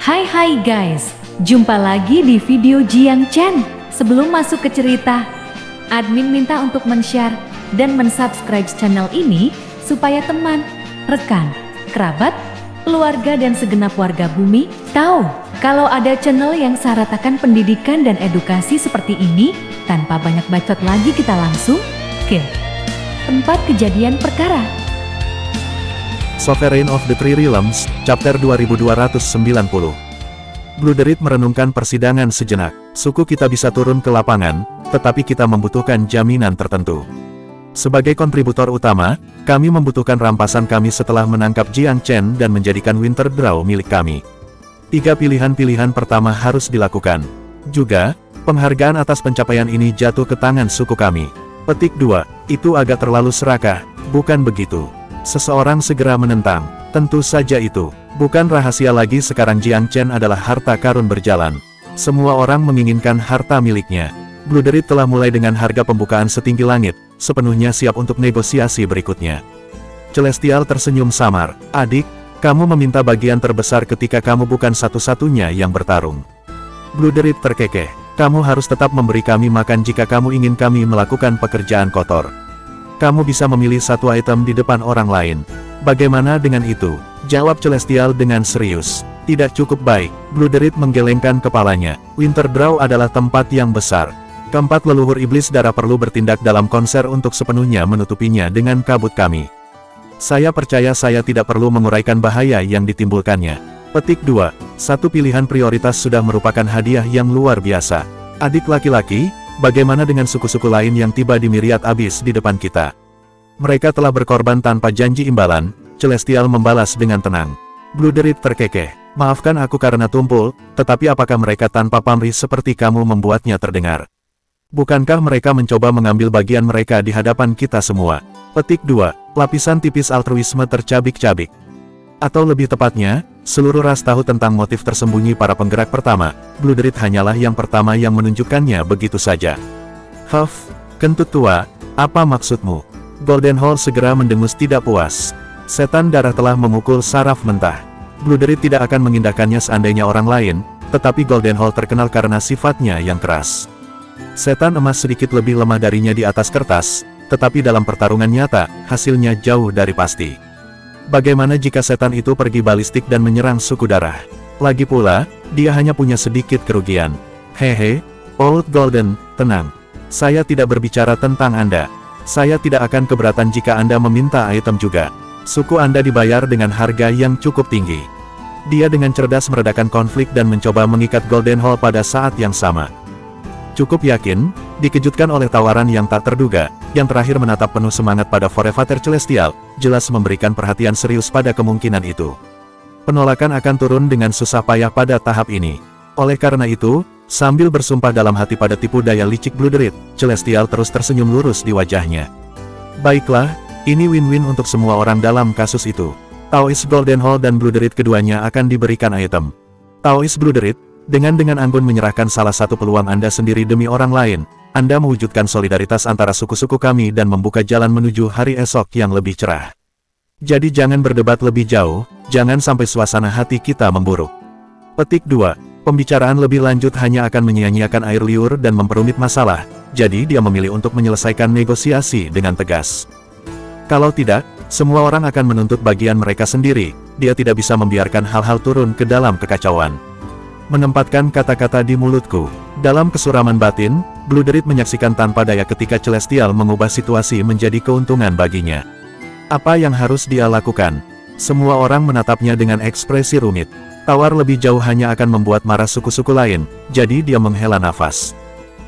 Hai guys, jumpa lagi di video Jiang Chen. Sebelum masuk ke cerita, admin minta untuk men-share dan men-subscribe channel ini supaya teman, rekan, kerabat, keluarga dan segenap warga bumi tahu kalau ada channel yang syaratkan pendidikan dan edukasi seperti ini. Tanpa banyak bacot lagi, kita langsung ke tempat kejadian perkara. Sovereign of the Three Realms, Chapter 2290. Bluderit merenungkan persidangan sejenak. Suku kita bisa turun ke lapangan, tetapi kita membutuhkan jaminan tertentu. Sebagai kontributor utama, kami membutuhkan rampasan kami setelah menangkap Jiang Chen dan menjadikan Winterdraw milik kami. 3 pilihan pertama harus dilakukan. Juga, penghargaan atas pencapaian ini jatuh ke tangan suku kami. Petik 2, itu agak terlalu serakah, bukan begitu? Seseorang segera menentang. Tentu saja itu. Bukan rahasia lagi sekarang Jiang Chen adalah harta karun berjalan. Semua orang menginginkan harta miliknya. Bluderit telah mulai dengan harga pembukaan setinggi langit, sepenuhnya siap untuk negosiasi berikutnya. Celestial tersenyum samar. Adik, kamu meminta bagian terbesar ketika kamu bukan satu-satunya yang bertarung. Bluderit terkekeh. Kamu harus tetap memberi kami makan jika kamu ingin kami melakukan pekerjaan kotor. Kamu bisa memilih satu item di depan orang lain. Bagaimana dengan itu? Jawab Celestial dengan serius. Tidak cukup baik. Bluderit menggelengkan kepalanya. Winterdraw adalah tempat yang besar. Keempat leluhur iblis darah perlu bertindak dalam konser untuk sepenuhnya menutupinya dengan kabut kami. Saya percaya saya tidak perlu menguraikan bahaya yang ditimbulkannya. Petik 2. Satu pilihan prioritas sudah merupakan hadiah yang luar biasa. Adik laki-laki, bagaimana dengan suku-suku lain yang tiba di Myriad Abyss di depan kita? Mereka telah berkorban tanpa janji imbalan. Celestial membalas dengan tenang. Bluderit terkekeh. Maafkan aku karena tumpul, tetapi apakah mereka tanpa pamrih seperti kamu membuatnya terdengar? Bukankah mereka mencoba mengambil bagian mereka di hadapan kita semua? Petik 2. Lapisan tipis altruisme tercabik-cabik. Atau lebih tepatnya, seluruh ras tahu tentang motif tersembunyi para penggerak pertama. Bluderit hanyalah yang pertama yang menunjukkannya begitu saja. Huff, kentut tua, apa maksudmu? Goldenhall segera mendengus tidak puas. Setan darah telah memukul saraf mentah. Bluderit tidak akan mengindahkannya seandainya orang lain, tetapi Goldenhall terkenal karena sifatnya yang keras. Setan emas sedikit lebih lemah darinya di atas kertas, tetapi dalam pertarungan nyata, hasilnya jauh dari pasti. Bagaimana jika setan itu pergi balistik dan menyerang suku darah? Lagi pula, dia hanya punya sedikit kerugian. Hehe, Old Golden, tenang. Saya tidak berbicara tentang Anda. Saya tidak akan keberatan jika Anda meminta item juga. Suku Anda dibayar dengan harga yang cukup tinggi. Dia dengan cerdas meredakan konflik dan mencoba mengikat Goldenhall pada saat yang sama. Cukup yakin, dikejutkan oleh tawaran yang tak terduga, yang terakhir menatap penuh semangat pada Forefather Celestial, jelas memberikan perhatian serius pada kemungkinan itu. Penolakan akan turun dengan susah payah pada tahap ini. Oleh karena itu, sambil bersumpah dalam hati pada tipu daya licik Bluderit, Celestial terus tersenyum lurus di wajahnya. Baiklah, ini win-win untuk semua orang dalam kasus itu. Taoist Goldenhall dan Bluderit keduanya akan diberikan item. Taoist Bluderit, dengan anggun menyerahkan salah satu peluang Anda sendiri demi orang lain, Anda mewujudkan solidaritas antara suku-suku kami dan membuka jalan menuju hari esok yang lebih cerah. Jadi jangan berdebat lebih jauh, jangan sampai suasana hati kita memburuk. Petik 2. Pembicaraan lebih lanjut hanya akan menyia-nyiakan air liur dan memperumit masalah, jadi dia memilih untuk menyelesaikan negosiasi dengan tegas. Kalau tidak, semua orang akan menuntut bagian mereka sendiri. Dia tidak bisa membiarkan hal-hal turun ke dalam kekacauan. Menempatkan kata-kata di mulutku. Dalam kesuraman batin, Bluderit menyaksikan tanpa daya ketika Celestial mengubah situasi menjadi keuntungan baginya. Apa yang harus dia lakukan? Semua orang menatapnya dengan ekspresi rumit. Tawar lebih jauh hanya akan membuat marah suku-suku lain, jadi dia menghela nafas.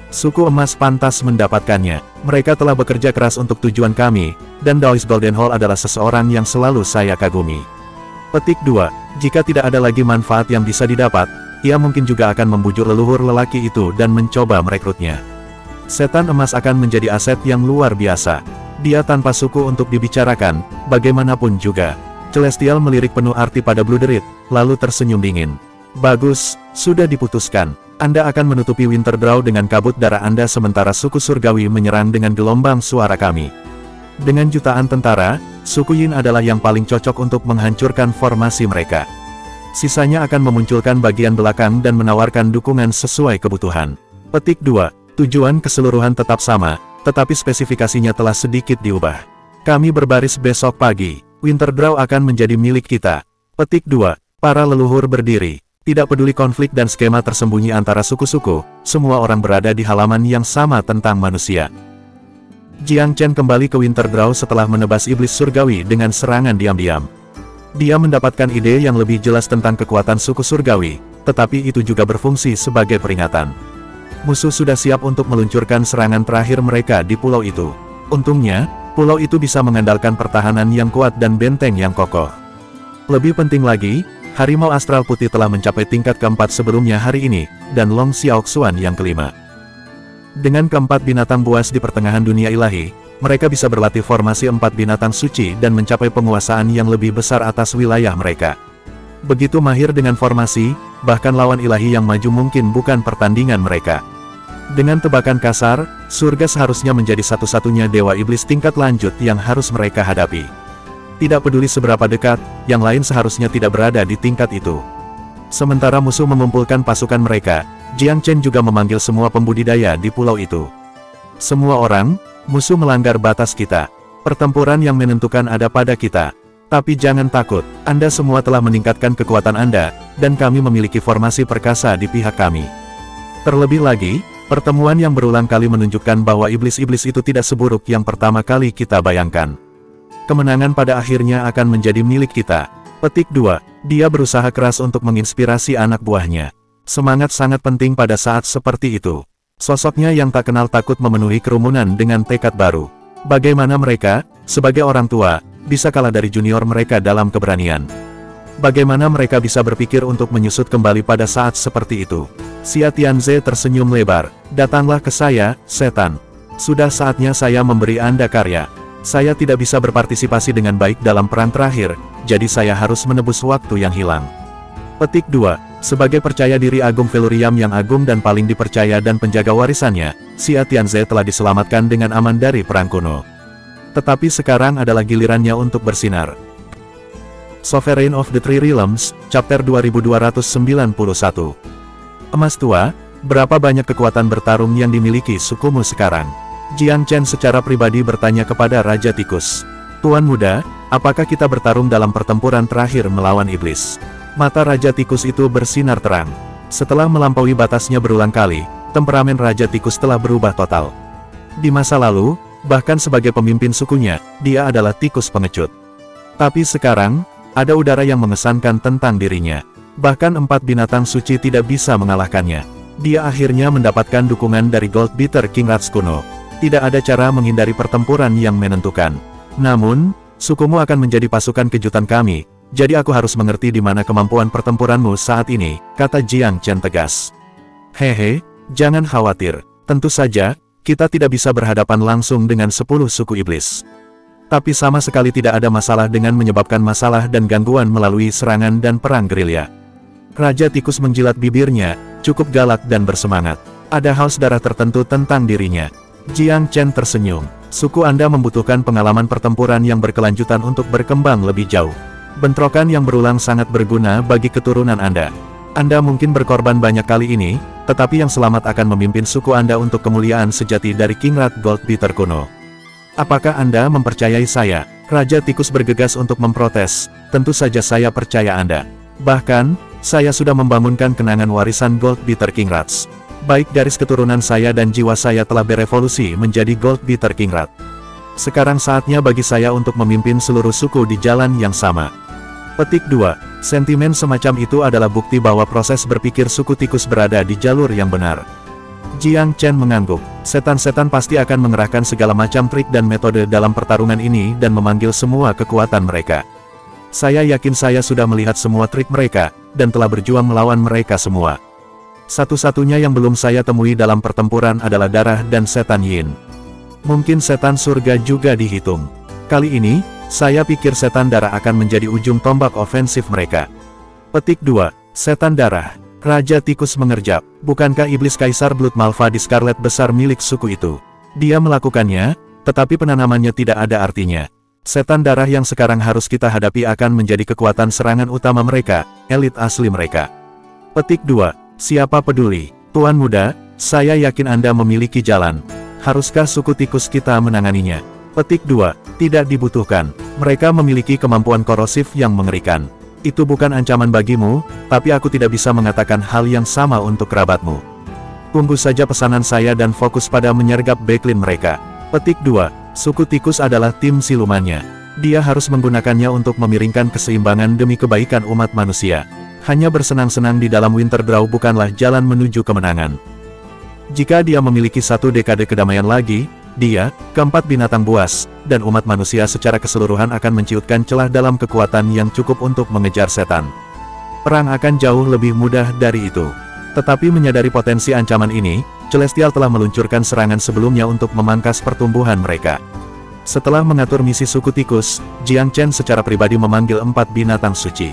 Suku emas pantas mendapatkannya. Mereka telah bekerja keras untuk tujuan kami, dan Taoist Goldenhall adalah seseorang yang selalu saya kagumi. Petik 2. Jika tidak ada lagi manfaat yang bisa didapat, ia mungkin juga akan membujuk leluhur lelaki itu dan mencoba merekrutnya. Setan emas akan menjadi aset yang luar biasa. Dia tanpa suku untuk dibicarakan, bagaimanapun juga. Celestial melirik penuh arti pada Bluderit, lalu tersenyum dingin. Bagus, sudah diputuskan. Anda akan menutupi Winterdraw dengan kabut darah Anda sementara suku surgawi menyerang dengan gelombang suara kami. Dengan jutaan tentara, suku Yin adalah yang paling cocok untuk menghancurkan formasi mereka. Sisanya akan memunculkan bagian belakang dan menawarkan dukungan sesuai kebutuhan. Petik 2. Tujuan keseluruhan tetap sama, tetapi spesifikasinya telah sedikit diubah. Kami berbaris besok pagi. Winterdraw akan menjadi milik kita. Petik 2. Para leluhur berdiri. Tidak peduli konflik dan skema tersembunyi antara suku-suku, semua orang berada di halaman yang sama tentang manusia. Jiang Chen kembali ke Winterdraw setelah menebas iblis surgawi dengan serangan diam-diam. Dia mendapatkan ide yang lebih jelas tentang kekuatan suku surgawi, tetapi itu juga berfungsi sebagai peringatan. Musuh sudah siap untuk meluncurkan serangan terakhir mereka di pulau itu. Untungnya, pulau itu bisa mengandalkan pertahanan yang kuat dan benteng yang kokoh. Lebih penting lagi, harimau astral putih telah mencapai tingkat keempat sebelumnya hari ini, dan Long Xiaoxuan yang kelima. Dengan keempat binatang buas di pertengahan dunia ilahi, mereka bisa berlatih formasi 4 binatang suci dan mencapai penguasaan yang lebih besar atas wilayah mereka. Begitu mahir dengan formasi, bahkan lawan ilahi yang maju mungkin bukan pertandingan mereka. Dengan tebakan kasar, surga seharusnya menjadi satu-satunya dewa iblis tingkat lanjut yang harus mereka hadapi. Tidak peduli seberapa dekat, yang lain seharusnya tidak berada di tingkat itu. Sementara musuh mengumpulkan pasukan mereka, Jiang Chen juga memanggil semua pembudidaya di pulau itu. Semua orang, musuh melanggar batas kita. Pertempuran yang menentukan ada pada kita. Tapi jangan takut, Anda semua telah meningkatkan kekuatan Anda, dan kami memiliki formasi perkasa di pihak kami. Terlebih lagi, pertemuan yang berulang kali menunjukkan bahwa iblis-iblis itu tidak seburuk yang pertama kali kita bayangkan. Kemenangan pada akhirnya akan menjadi milik kita. Petik 2. Dia berusaha keras untuk menginspirasi anak buahnya. Semangat sangat penting pada saat seperti itu. Sosoknya yang tak kenal takut memenuhi kerumunan dengan tekad baru. Bagaimana mereka, sebagai orang tua, bisa kalah dari junior mereka dalam keberanian? Bagaimana mereka bisa berpikir untuk menyusut kembali pada saat seperti itu? Xia Tianze tersenyum lebar. Datanglah ke saya, setan. Sudah saatnya saya memberi Anda karya. Saya tidak bisa berpartisipasi dengan baik dalam perang terakhir, jadi saya harus menebus waktu yang hilang. Petik 2. Sebagai percaya diri Agung Veluriam yang agung dan paling dipercaya dan penjaga warisannya, Xia Tianze telah diselamatkan dengan aman dari perang kuno. Tetapi sekarang adalah gilirannya untuk bersinar. Sovereign of the Three Realms, Chapter 2291. Emas tua, berapa banyak kekuatan bertarung yang dimiliki sukumu sekarang? Jiang Chen secara pribadi bertanya kepada Raja Tikus. Tuan muda, apakah kita bertarung dalam pertempuran terakhir melawan iblis? Mata Raja Tikus itu bersinar terang. Setelah melampaui batasnya berulang kali, temperamen Raja Tikus telah berubah total. Di masa lalu, bahkan sebagai pemimpin sukunya, dia adalah tikus pengecut. Tapi sekarang, ada udara yang mengesankan tentang dirinya. Bahkan 4 binatang suci tidak bisa mengalahkannya. Dia akhirnya mendapatkan dukungan dari Goldbeater King Rats kuno. Tidak ada cara menghindari pertempuran yang menentukan. Namun, sukumu akan menjadi pasukan kejutan kami. Jadi aku harus mengerti di mana kemampuan pertempuranmu saat ini, kata Jiang Chen tegas. Hehe, jangan khawatir. Tentu saja, kita tidak bisa berhadapan langsung dengan 10 suku iblis. Tapi sama sekali tidak ada masalah dengan menyebabkan masalah dan gangguan melalui serangan dan perang gerilya. Raja Tikus menjilat bibirnya, cukup galak dan bersemangat. Ada haus darah tertentu tentang dirinya. Jiang Chen tersenyum. Suku Anda membutuhkan pengalaman pertempuran yang berkelanjutan untuk berkembang lebih jauh. Bentrokan yang berulang sangat berguna bagi keturunan Anda. Anda mungkin berkorban banyak kali ini, tetapi yang selamat akan memimpin suku Anda untuk kemuliaan sejati dari King Rat Goldbeater kuno. Apakah Anda mempercayai saya? Raja Tikus bergegas untuk memprotes. Tentu saja saya percaya Anda. Bahkan, saya sudah membangunkan kenangan warisan Goldbeater King Rats. Baik garis keturunan saya dan jiwa saya telah berevolusi menjadi Goldbeater King Rat. Sekarang saatnya bagi saya untuk memimpin seluruh suku di jalan yang sama. Petik 2. Sentimen semacam itu adalah bukti bahwa proses berpikir suku tikus berada di jalur yang benar. Jiang Chen mengangguk. Setan-setan pasti akan mengerahkan segala macam trik dan metode dalam pertarungan ini dan memanggil semua kekuatan mereka. Saya yakin saya sudah melihat semua trik mereka, dan telah berjuang melawan mereka semua. Satu-satunya yang belum saya temui dalam pertempuran adalah darah dan setan yin. Mungkin setan surga juga dihitung. Kali ini, saya pikir setan darah akan menjadi ujung tombak ofensif mereka. Petik 2. Setan darah. Raja Tikus mengerjap. Bukankah iblis Kaisar Blood Malva di Scarlet besar milik suku itu? Dia melakukannya, tetapi penanamannya tidak ada artinya. Setan darah yang sekarang harus kita hadapi akan menjadi kekuatan serangan utama mereka, elit asli mereka. Petik 2. Siapa peduli? Tuan muda, saya yakin Anda memiliki jalan. Haruskah suku tikus kita menanganinya? Petik 2. Tidak dibutuhkan. Mereka memiliki kemampuan korosif yang mengerikan. Itu bukan ancaman bagimu, tapi aku tidak bisa mengatakan hal yang sama untuk kerabatmu. Tunggu saja pesanan saya dan fokus pada menyergap backline mereka. Petik 2. Suku tikus adalah tim silumannya. Dia harus menggunakannya untuk memiringkan keseimbangan demi kebaikan umat manusia. Hanya bersenang-senang di dalam Winterdraw bukanlah jalan menuju kemenangan. Jika dia memiliki 1 dekade kedamaian lagi, dia, keempat binatang buas, dan umat manusia secara keseluruhan akan menciutkan celah dalam kekuatan yang cukup untuk mengejar setan. Perang akan jauh lebih mudah dari itu. Tetapi menyadari potensi ancaman ini, Celestial telah meluncurkan serangan sebelumnya untuk memangkas pertumbuhan mereka. Setelah mengatur misi suku tikus, Jiang Chen secara pribadi memanggil 4 binatang suci.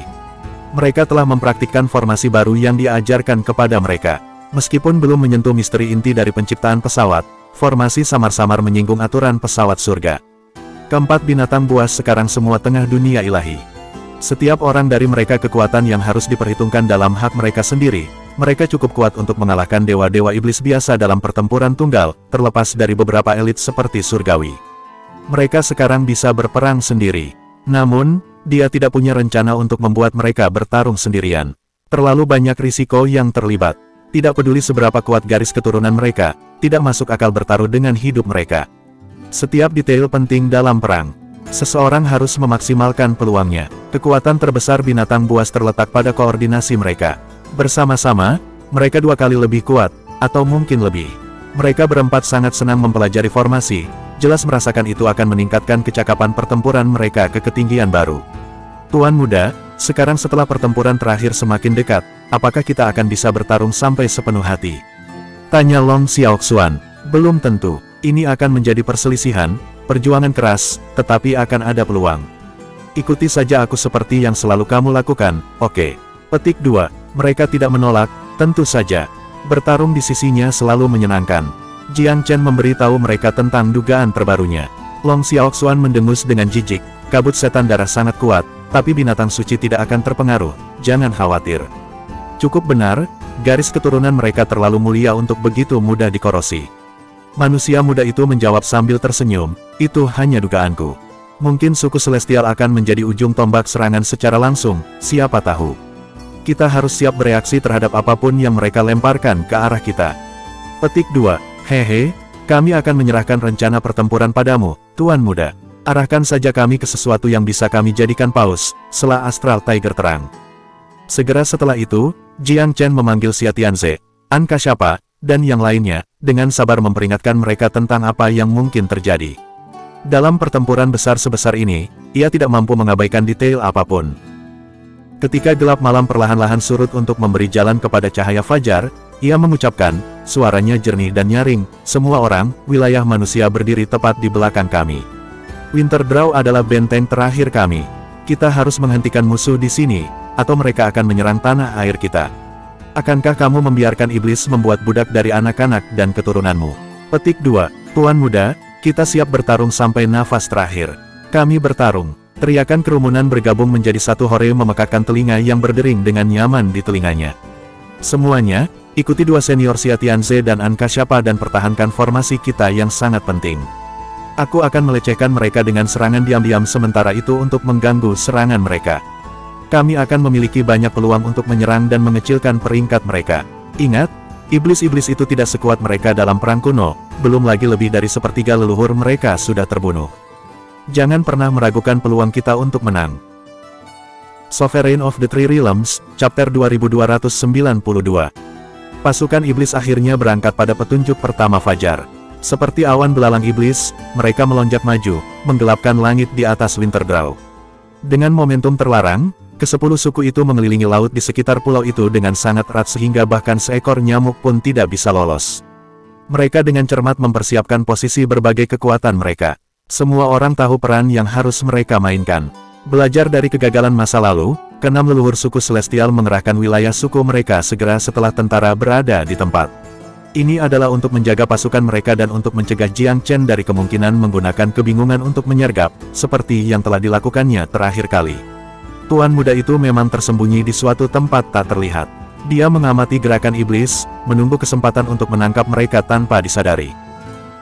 Mereka telah mempraktikkan formasi baru yang diajarkan kepada mereka. Meskipun belum menyentuh misteri inti dari penciptaan pesawat, formasi samar-samar menyinggung aturan pesawat surga. Keempat binatang buas sekarang semua tengah dunia ilahi. Setiap orang dari mereka kekuatan yang harus diperhitungkan dalam hak mereka sendiri. Mereka cukup kuat untuk mengalahkan dewa-dewa iblis biasa dalam pertempuran tunggal, terlepas dari beberapa elit seperti surgawi. Mereka sekarang bisa berperang sendiri. Namun, dia tidak punya rencana untuk membuat mereka bertarung sendirian. Terlalu banyak risiko yang terlibat. Tidak peduli seberapa kuat garis keturunan mereka, tidak masuk akal bertaruh dengan hidup mereka. Setiap detail penting dalam perang. Seseorang harus memaksimalkan peluangnya. Kekuatan terbesar binatang buas terletak pada koordinasi mereka. Bersama-sama, mereka 2 kali lebih kuat, atau mungkin lebih. Mereka berempat sangat senang mempelajari formasi, jelas merasakan itu akan meningkatkan kecakapan pertempuran mereka ke ketinggian baru. Tuan muda, sekarang setelah pertempuran terakhir semakin dekat, apakah kita akan bisa bertarung sampai sepenuh hati? Tanya Long Xiaoxuan. Belum tentu, ini akan menjadi perselisihan, perjuangan keras, tetapi akan ada peluang. Ikuti saja aku seperti yang selalu kamu lakukan, oke? Petik 2. Mereka tidak menolak, tentu saja. Bertarung di sisinya selalu menyenangkan. Jiang Chen memberitahu mereka tentang dugaan terbarunya. Long Xiaoxuan mendengus dengan jijik. Kabut setan darah sangat kuat, tapi binatang suci tidak akan terpengaruh, jangan khawatir. Cukup benar, garis keturunan mereka terlalu mulia untuk begitu mudah dikorosi. Manusia muda itu menjawab sambil tersenyum, itu hanya dugaanku. Mungkin suku Celestial akan menjadi ujung tombak serangan secara langsung, siapa tahu. Kita harus siap bereaksi terhadap apapun yang mereka lemparkan ke arah kita. Petik 2. Hehe, kami akan menyerahkan rencana pertempuran padamu, Tuan Muda. Arahkan saja kami ke sesuatu yang bisa kami jadikan paus, sela Astral Tiger terang. Segera setelah itu, Jiang Chen memanggil Xia Tianze, An Kasyapa, dan yang lainnya, dengan sabar memperingatkan mereka tentang apa yang mungkin terjadi. Dalam pertempuran besar sebesar ini, ia tidak mampu mengabaikan detail apapun. Ketika gelap malam perlahan-lahan surut untuk memberi jalan kepada cahaya fajar, ia mengucapkan, suaranya jernih dan nyaring, semua orang, wilayah manusia berdiri tepat di belakang kami. Winterdraw adalah benteng terakhir kami. Kita harus menghentikan musuh di sini, atau mereka akan menyerang tanah air kita. Akankah kamu membiarkan iblis membuat budak dari anak-anak dan keturunanmu? Petik 2. Tuan Muda, kita siap bertarung sampai nafas terakhir. Kami bertarung. Teriakan kerumunan bergabung menjadi satu hore memekakkan telinga yang berdering dengan nyaman di telinganya. Semuanya, ikuti 2 senior Xia Tianze dan An Kasyapa dan pertahankan formasi kita yang sangat penting. Aku akan melecehkan mereka dengan serangan diam-diam sementara itu untuk mengganggu serangan mereka. Kami akan memiliki banyak peluang untuk menyerang dan mengecilkan peringkat mereka. Ingat, iblis-iblis itu tidak sekuat mereka dalam perang kuno, belum lagi lebih dari sepertiga leluhur mereka sudah terbunuh. Jangan pernah meragukan peluang kita untuk menang. Sovereign of the Three Realms, Chapter 2292. Pasukan iblis akhirnya berangkat pada petunjuk pertama fajar. Seperti awan belalang iblis, mereka melonjak maju, menggelapkan langit di atas Winterdraw. Dengan momentum terlarang, ke-10 suku itu mengelilingi laut di sekitar pulau itu dengan sangat erat sehingga bahkan seekor nyamuk pun tidak bisa lolos. Mereka dengan cermat mempersiapkan posisi berbagai kekuatan mereka. Semua orang tahu peran yang harus mereka mainkan. Belajar dari kegagalan masa lalu, ke-6 leluhur suku Celestial mengerahkan wilayah suku mereka segera setelah tentara berada di tempat. Ini adalah untuk menjaga pasukan mereka dan untuk mencegah Jiang Chen dari kemungkinan menggunakan kebingungan untuk menyergap, seperti yang telah dilakukannya terakhir kali. Tuan muda itu memang tersembunyi di suatu tempat tak terlihat. Dia mengamati gerakan iblis, menunggu kesempatan untuk menangkap mereka tanpa disadari.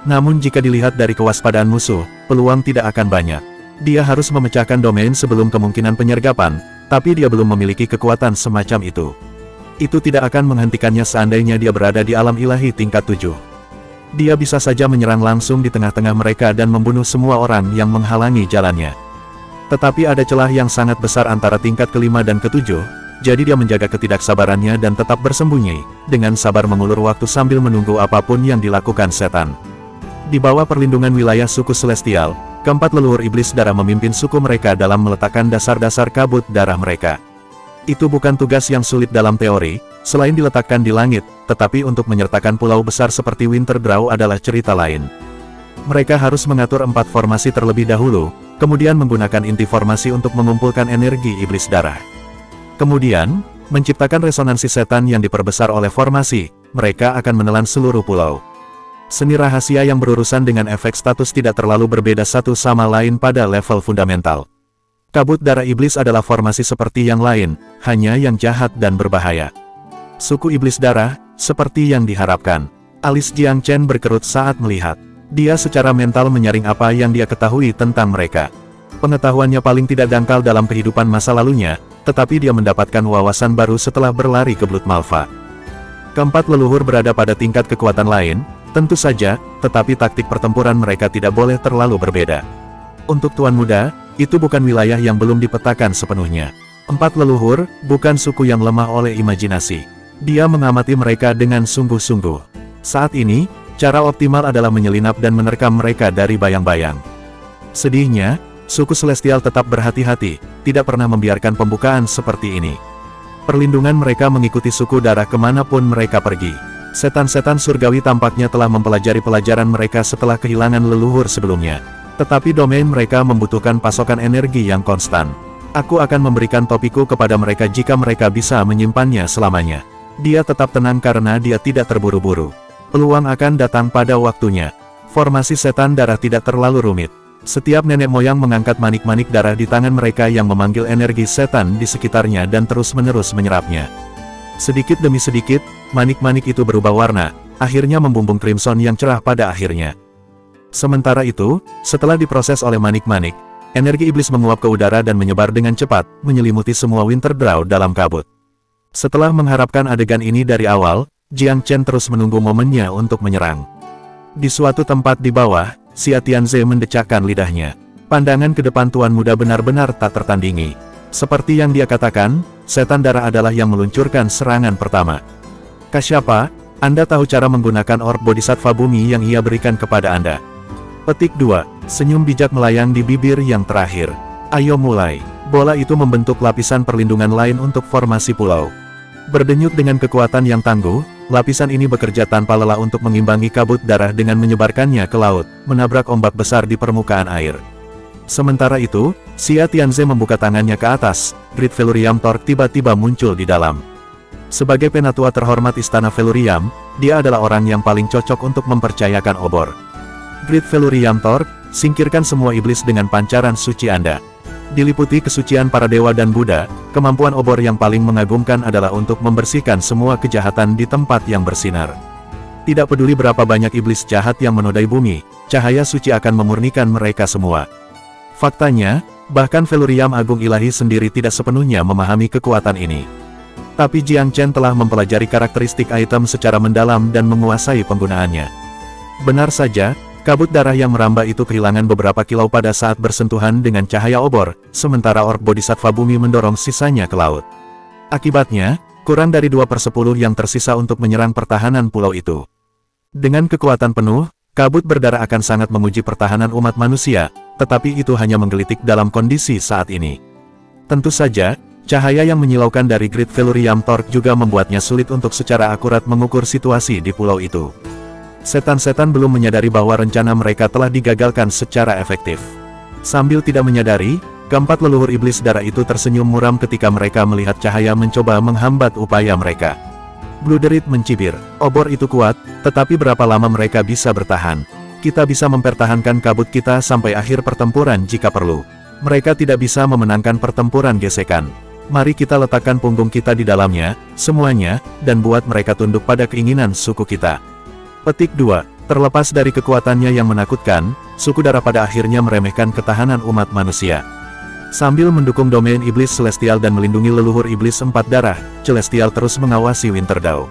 Namun jika dilihat dari kewaspadaan musuh, peluang tidak akan banyak. Dia harus memecahkan domain sebelum kemungkinan penyergapan, tapi dia belum memiliki kekuatan semacam itu. Itu tidak akan menghentikannya seandainya dia berada di alam ilahi tingkat 7. Dia bisa saja menyerang langsung di tengah-tengah mereka dan membunuh semua orang yang menghalangi jalannya. Tetapi ada celah yang sangat besar antara tingkat kelima dan ketujuh, jadi dia menjaga ketidaksabarannya dan tetap bersembunyi, dengan sabar mengulur waktu sambil menunggu apapun yang dilakukan setan. Di bawah perlindungan wilayah suku Celestial, keempat leluhur iblis darah memimpin suku mereka dalam meletakkan dasar-dasar kabut darah mereka. Itu bukan tugas yang sulit dalam teori, selain diletakkan di langit, tetapi untuk menyertakan pulau besar seperti Winterdraw adalah cerita lain. Mereka harus mengatur 4 formasi terlebih dahulu, kemudian menggunakan inti formasi untuk mengumpulkan energi iblis darah. Kemudian, menciptakan resonansi setan yang diperbesar oleh formasi, mereka akan menelan seluruh pulau. Seni rahasia yang berurusan dengan efek status tidak terlalu berbeda satu sama lain pada level fundamental. Kabut darah iblis adalah formasi seperti yang lain, hanya yang jahat dan berbahaya. Suku iblis darah, seperti yang diharapkan. Alis Jiang Chen berkerut saat melihat. Dia secara mental menyaring apa yang dia ketahui tentang mereka. Pengetahuannya paling tidak dangkal dalam kehidupan masa lalunya, tetapi dia mendapatkan wawasan baru setelah berlari ke Blood Malva. Keempat leluhur berada pada tingkat kekuatan lain, tentu saja, tetapi taktik pertempuran mereka tidak boleh terlalu berbeda. Untuk Tuan Muda, itu bukan wilayah yang belum dipetakan sepenuhnya. 4 leluhur, bukan suku yang lemah oleh imajinasi. Dia mengamati mereka dengan sungguh-sungguh. Saat ini, cara optimal adalah menyelinap dan menerkam mereka dari bayang-bayang. Sedihnya, suku Celestial tetap berhati-hati, tidak pernah membiarkan pembukaan seperti ini. Perlindungan mereka mengikuti suku darah kemanapun mereka pergi. Setan-setan surgawi tampaknya telah mempelajari pelajaran mereka setelah kehilangan leluhur sebelumnya. Tetapi domain mereka membutuhkan pasokan energi yang konstan. Aku akan memberikan topiku kepada mereka jika mereka bisa menyimpannya selamanya. Dia tetap tenang karena dia tidak terburu-buru. Peluang akan datang pada waktunya. Formasi setan darah tidak terlalu rumit. Setiap nenek moyang mengangkat manik-manik darah di tangan mereka yang memanggil energi setan di sekitarnya dan terus-menerus menyerapnya. Sedikit demi sedikit, manik-manik itu berubah warna, akhirnya membumbung crimson yang cerah pada akhirnya. Sementara itu, setelah diproses oleh manik-manik, energi iblis menguap ke udara dan menyebar dengan cepat, menyelimuti semua Winterdraw dalam kabut. Setelah mengharapkan adegan ini dari awal, Jiang Chen terus menunggu momennya untuk menyerang. Di suatu tempat di bawah, Xia Tianze mendecakkan lidahnya. Pandangan ke depan Tuan Muda benar-benar tak tertandingi. Seperti yang dia katakan, setan darah adalah yang meluncurkan serangan pertama. Kasyapa, Anda tahu cara menggunakan orb bodhisattva bumi yang ia berikan kepada Anda. Petik 2. Senyum bijak melayang di bibir yang terakhir. Ayo mulai. Bola itu membentuk lapisan perlindungan lain untuk formasi pulau. Berdenyut dengan kekuatan yang tangguh, lapisan ini bekerja tanpa lelah untuk mengimbangi kabut darah dengan menyebarkannya ke laut, menabrak ombak besar di permukaan air. Sementara itu, Xia Tianze membuka tangannya ke atas, Great Velurium Torque tiba-tiba muncul di dalam. Sebagai penatua terhormat Istana Velurium, dia adalah orang yang paling cocok untuk mempercayakan obor. Great Velurium Torque, singkirkan semua iblis dengan pancaran suci Anda. Diliputi kesucian para dewa dan Buddha, kemampuan obor yang paling mengagumkan adalah untuk membersihkan semua kejahatan di tempat yang bersinar. Tidak peduli berapa banyak iblis jahat yang menodai bumi, cahaya suci akan memurnikan mereka semua. Faktanya, bahkan Velurium Agung Ilahi sendiri tidak sepenuhnya memahami kekuatan ini. Tapi Jiang Chen telah mempelajari karakteristik item secara mendalam dan menguasai penggunaannya. Benar saja, kabut darah yang merambah itu kehilangan beberapa kilau pada saat bersentuhan dengan cahaya obor, sementara orb bodhisattva bumi mendorong sisanya ke laut. Akibatnya, kurang dari 2/10 yang tersisa untuk menyerang pertahanan pulau itu. Dengan kekuatan penuh, kabut berdarah akan sangat menguji pertahanan umat manusia, tetapi itu hanya menggelitik dalam kondisi saat ini. Tentu saja, cahaya yang menyilaukan dari Great Velurium Torque juga membuatnya sulit untuk secara akurat mengukur situasi di pulau itu. Setan-setan belum menyadari bahwa rencana mereka telah digagalkan secara efektif. Sambil tidak menyadari, keempat leluhur iblis darah itu tersenyum muram ketika mereka melihat cahaya mencoba menghambat upaya mereka. Bluderit mencibir, obor itu kuat, tetapi berapa lama mereka bisa bertahan? Kita bisa mempertahankan kabut kita sampai akhir pertempuran jika perlu. Mereka tidak bisa memenangkan pertempuran gesekan. Mari kita letakkan punggung kita di dalamnya, semuanya, dan buat mereka tunduk pada keinginan suku kita. Petik 2. Terlepas dari kekuatannya yang menakutkan, suku darah pada akhirnya meremehkan ketahanan umat manusia. Sambil mendukung domain iblis Celestial dan melindungi leluhur iblis empat darah, Celestial terus mengawasi Winterdawn.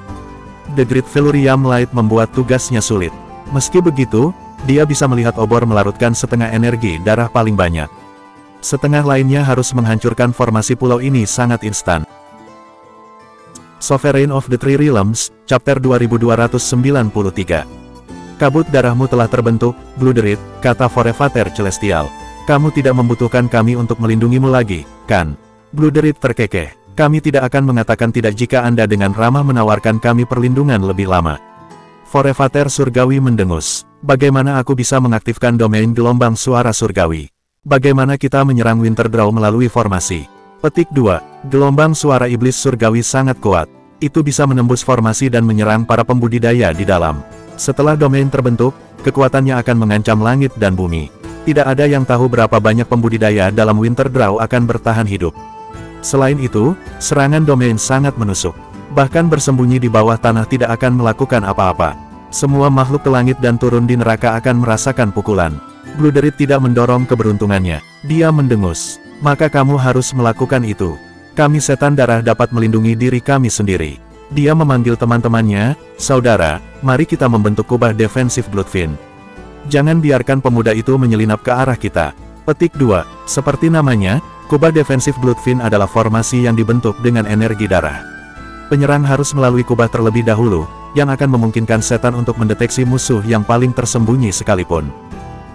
The Great Felurium Light membuat tugasnya sulit. Meski begitu, dia bisa melihat obor melarutkan setengah energi darah paling banyak. Setengah lainnya harus menghancurkan formasi pulau ini sangat instan. Sovereign of the Three Realms, Chapter 2293. Kabut darahmu telah terbentuk, Bluderit, kata Forefather Celestial. Kamu tidak membutuhkan kami untuk melindungimu lagi, kan? Bluderit terkekeh. Kami tidak akan mengatakan tidak jika Anda dengan ramah menawarkan kami perlindungan lebih lama. Forefather Surgawi mendengus. Bagaimana aku bisa mengaktifkan domain gelombang suara surgawi? Bagaimana kita menyerang Winterdawn melalui formasi? Petik 2. Gelombang suara iblis surgawi sangat kuat. Itu bisa menembus formasi dan menyerang para pembudidaya di dalam. Setelah domain terbentuk, kekuatannya akan mengancam langit dan bumi. Tidak ada yang tahu berapa banyak pembudidaya dalam Winterdawn akan bertahan hidup. Selain itu, serangan domain sangat menusuk. Bahkan bersembunyi di bawah tanah tidak akan melakukan apa-apa. Semua makhluk ke langit dan turun di neraka akan merasakan pukulan. Bluderit tidak mendorong keberuntungannya. Dia mendengus. Maka kamu harus melakukan itu. Kami setan darah dapat melindungi diri kami sendiri. Dia memanggil teman-temannya, saudara, mari kita membentuk kubah defensif Bloodfiend. Jangan biarkan pemuda itu menyelinap ke arah kita. Petik 2. Seperti namanya, kubah defensif Bloodfiend adalah formasi yang dibentuk dengan energi darah. Penyerang harus melalui kubah terlebih dahulu, yang akan memungkinkan setan untuk mendeteksi musuh yang paling tersembunyi sekalipun.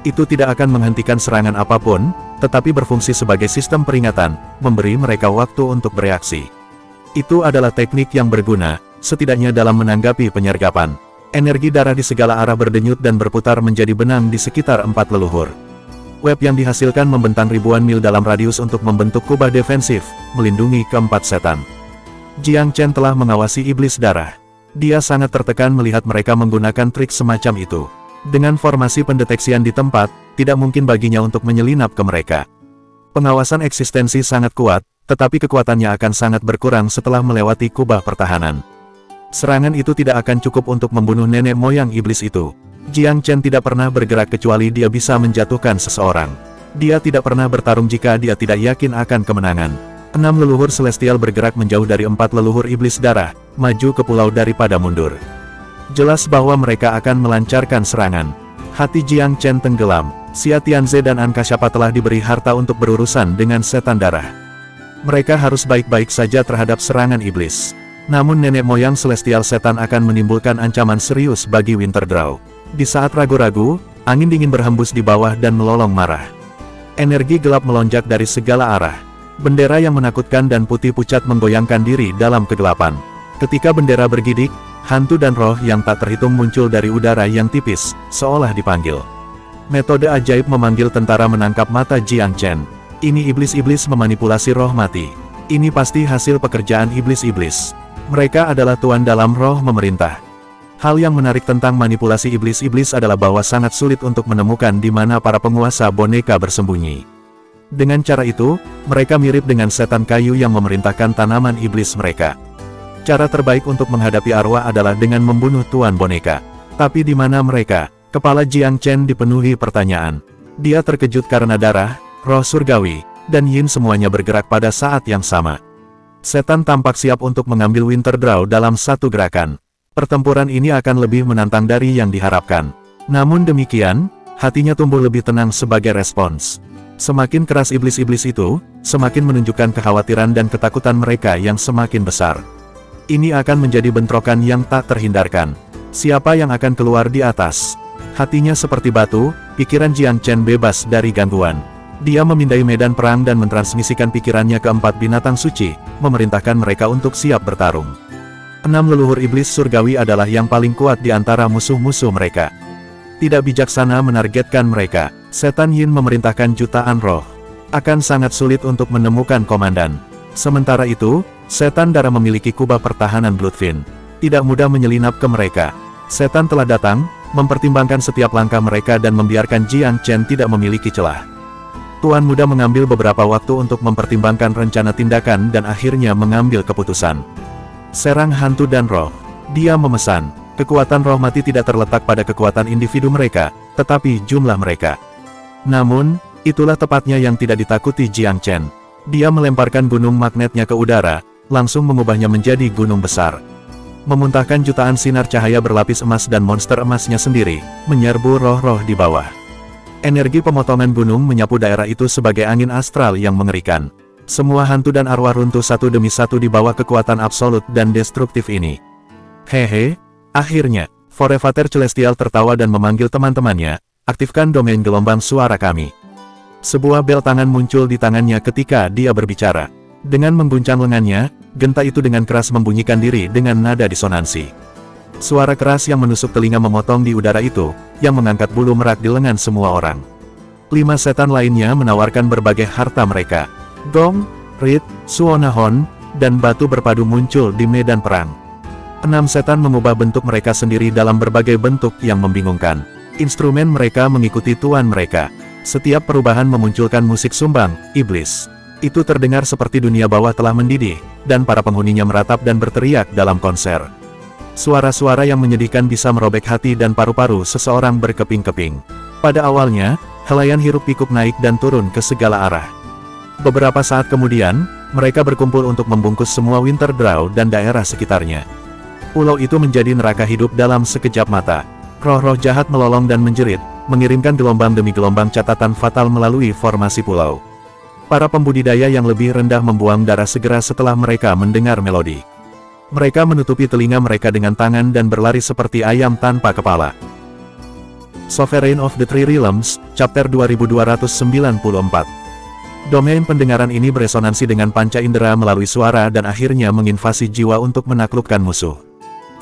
Itu tidak akan menghentikan serangan apapun, tetapi berfungsi sebagai sistem peringatan, memberi mereka waktu untuk bereaksi. Itu adalah teknik yang berguna, setidaknya dalam menanggapi penyergapan. Energi darah di segala arah berdenyut dan berputar menjadi benang di sekitar empat leluhur. Web yang dihasilkan membentang ribuan mil dalam radius untuk membentuk kubah defensif, melindungi keempat setan. Jiang Chen telah mengawasi iblis darah. Dia sangat tertekan melihat mereka menggunakan trik semacam itu. Dengan formasi pendeteksian di tempat, tidak mungkin baginya untuk menyelinap ke mereka. Pengawasan eksistensi sangat kuat, tetapi kekuatannya akan sangat berkurang setelah melewati kubah pertahanan. Serangan itu tidak akan cukup untuk membunuh nenek moyang iblis itu. Jiang Chen tidak pernah bergerak kecuali dia bisa menjatuhkan seseorang. Dia tidak pernah bertarung jika dia tidak yakin akan kemenangan. 6 leluhur celestial bergerak menjauh dari 4 leluhur iblis darah, maju ke pulau daripada mundur. Jelas bahwa mereka akan melancarkan serangan. Hati Jiang Chen tenggelam. Xia Tianze dan An Kasyapa telah diberi harta untuk berurusan dengan setan darah. Mereka harus baik-baik saja terhadap serangan iblis. Namun nenek moyang celestial setan akan menimbulkan ancaman serius bagi Winterdawn. Di saat ragu-ragu, angin dingin berhembus di bawah dan melolong marah. Energi gelap melonjak dari segala arah. Bendera yang menakutkan dan putih pucat menggoyangkan diri dalam kegelapan. Ketika bendera bergidik, hantu dan roh yang tak terhitung muncul dari udara yang tipis, seolah dipanggil. Metode ajaib memanggil tentara menangkap mata Jiang Chen. Ini iblis-iblis memanipulasi roh mati. Ini pasti hasil pekerjaan iblis-iblis. Mereka adalah tuan dalam roh memerintah. Hal yang menarik tentang manipulasi iblis-iblis adalah bahwa sangat sulit untuk menemukan di mana para penguasa boneka bersembunyi. Dengan cara itu, mereka mirip dengan setan kayu yang memerintahkan tanaman iblis mereka. Cara terbaik untuk menghadapi arwah adalah dengan membunuh tuan boneka. Tapi di mana mereka? Kepala Jiang Chen dipenuhi pertanyaan. Dia terkejut karena darah, roh surgawi, dan yin semuanya bergerak pada saat yang sama. Setan tampak siap untuk mengambil Winterdawn dalam satu gerakan. Pertempuran ini akan lebih menantang dari yang diharapkan. Namun demikian, hatinya tumbuh lebih tenang sebagai respons. Semakin keras iblis-iblis itu, semakin menunjukkan kekhawatiran dan ketakutan mereka yang semakin besar. Ini akan menjadi bentrokan yang tak terhindarkan. Siapa yang akan keluar di atas? Hatinya seperti batu, pikiran Jiang Chen bebas dari gangguan. Dia memindai medan perang dan mentransmisikan pikirannya ke 4 binatang suci, memerintahkan mereka untuk siap bertarung. 6 leluhur iblis surgawi adalah yang paling kuat di antara musuh-musuh mereka. Tidak bijaksana menargetkan mereka. Setan Yin memerintahkan jutaan roh. Akan sangat sulit untuk menemukan komandan. Sementara itu, setan darah memiliki kubah pertahanan Bloodfiend. tidak mudah menyelinap ke mereka. Setan telah datang, mempertimbangkan setiap langkah mereka dan membiarkan Jiang Chen tidak memiliki celah. Tuan Muda mengambil beberapa waktu untuk mempertimbangkan rencana tindakan dan akhirnya mengambil keputusan. Serang hantu dan roh. Dia memesan, kekuatan roh mati tidak terletak pada kekuatan individu mereka, tetapi jumlah mereka. Namun, itulah tepatnya yang tidak ditakuti Jiang Chen. Dia melemparkan gunung magnetnya ke udara, langsung mengubahnya menjadi gunung besar. Memuntahkan jutaan sinar cahaya berlapis emas dan monster emasnya sendiri, menyerbu roh-roh di bawah. Energi pemotongan gunung menyapu daerah itu sebagai angin astral yang mengerikan. Semua hantu dan arwah runtuh satu demi satu di bawah kekuatan absolut dan destruktif ini. Hehe, akhirnya, Forevater Celestial tertawa dan memanggil teman-temannya, aktifkan domain gelombang suara kami. Sebuah bel tangan muncul di tangannya ketika dia berbicara. Dengan mengguncang lengannya, genta itu dengan keras membunyikan diri dengan nada disonansi. Suara keras yang menusuk telinga memotong di udara itu, yang mengangkat bulu merak di lengan semua orang. 5 setan lainnya menawarkan berbagai harta mereka. Gong, reed, suonahon, dan batu berpadu muncul di medan perang. 6 setan mengubah bentuk mereka sendiri dalam berbagai bentuk yang membingungkan. Instrumen mereka mengikuti tuan mereka. Setiap perubahan memunculkan musik sumbang, iblis. Itu terdengar seperti dunia bawah telah mendidih, dan para penghuninya meratap dan berteriak dalam konser. Suara-suara yang menyedihkan bisa merobek hati dan paru-paru seseorang berkeping-keping. Pada awalnya, helaian hiruk pikuk naik dan turun ke segala arah. Beberapa saat kemudian, mereka berkumpul untuk membungkus semua Winterdraw dan daerah sekitarnya. Pulau itu menjadi neraka hidup dalam sekejap mata. Roh-roh jahat melolong dan menjerit, mengirimkan gelombang demi gelombang catatan fatal melalui formasi pulau. Para pembudidaya yang lebih rendah membuang darah segera setelah mereka mendengar melodi. Mereka menutupi telinga mereka dengan tangan dan berlari seperti ayam tanpa kepala. Sovereign of the Three Realms, Chapter 2294. Domain pendengaran ini beresonansi dengan panca indera melalui suara dan akhirnya menginvasi jiwa untuk menaklukkan musuh.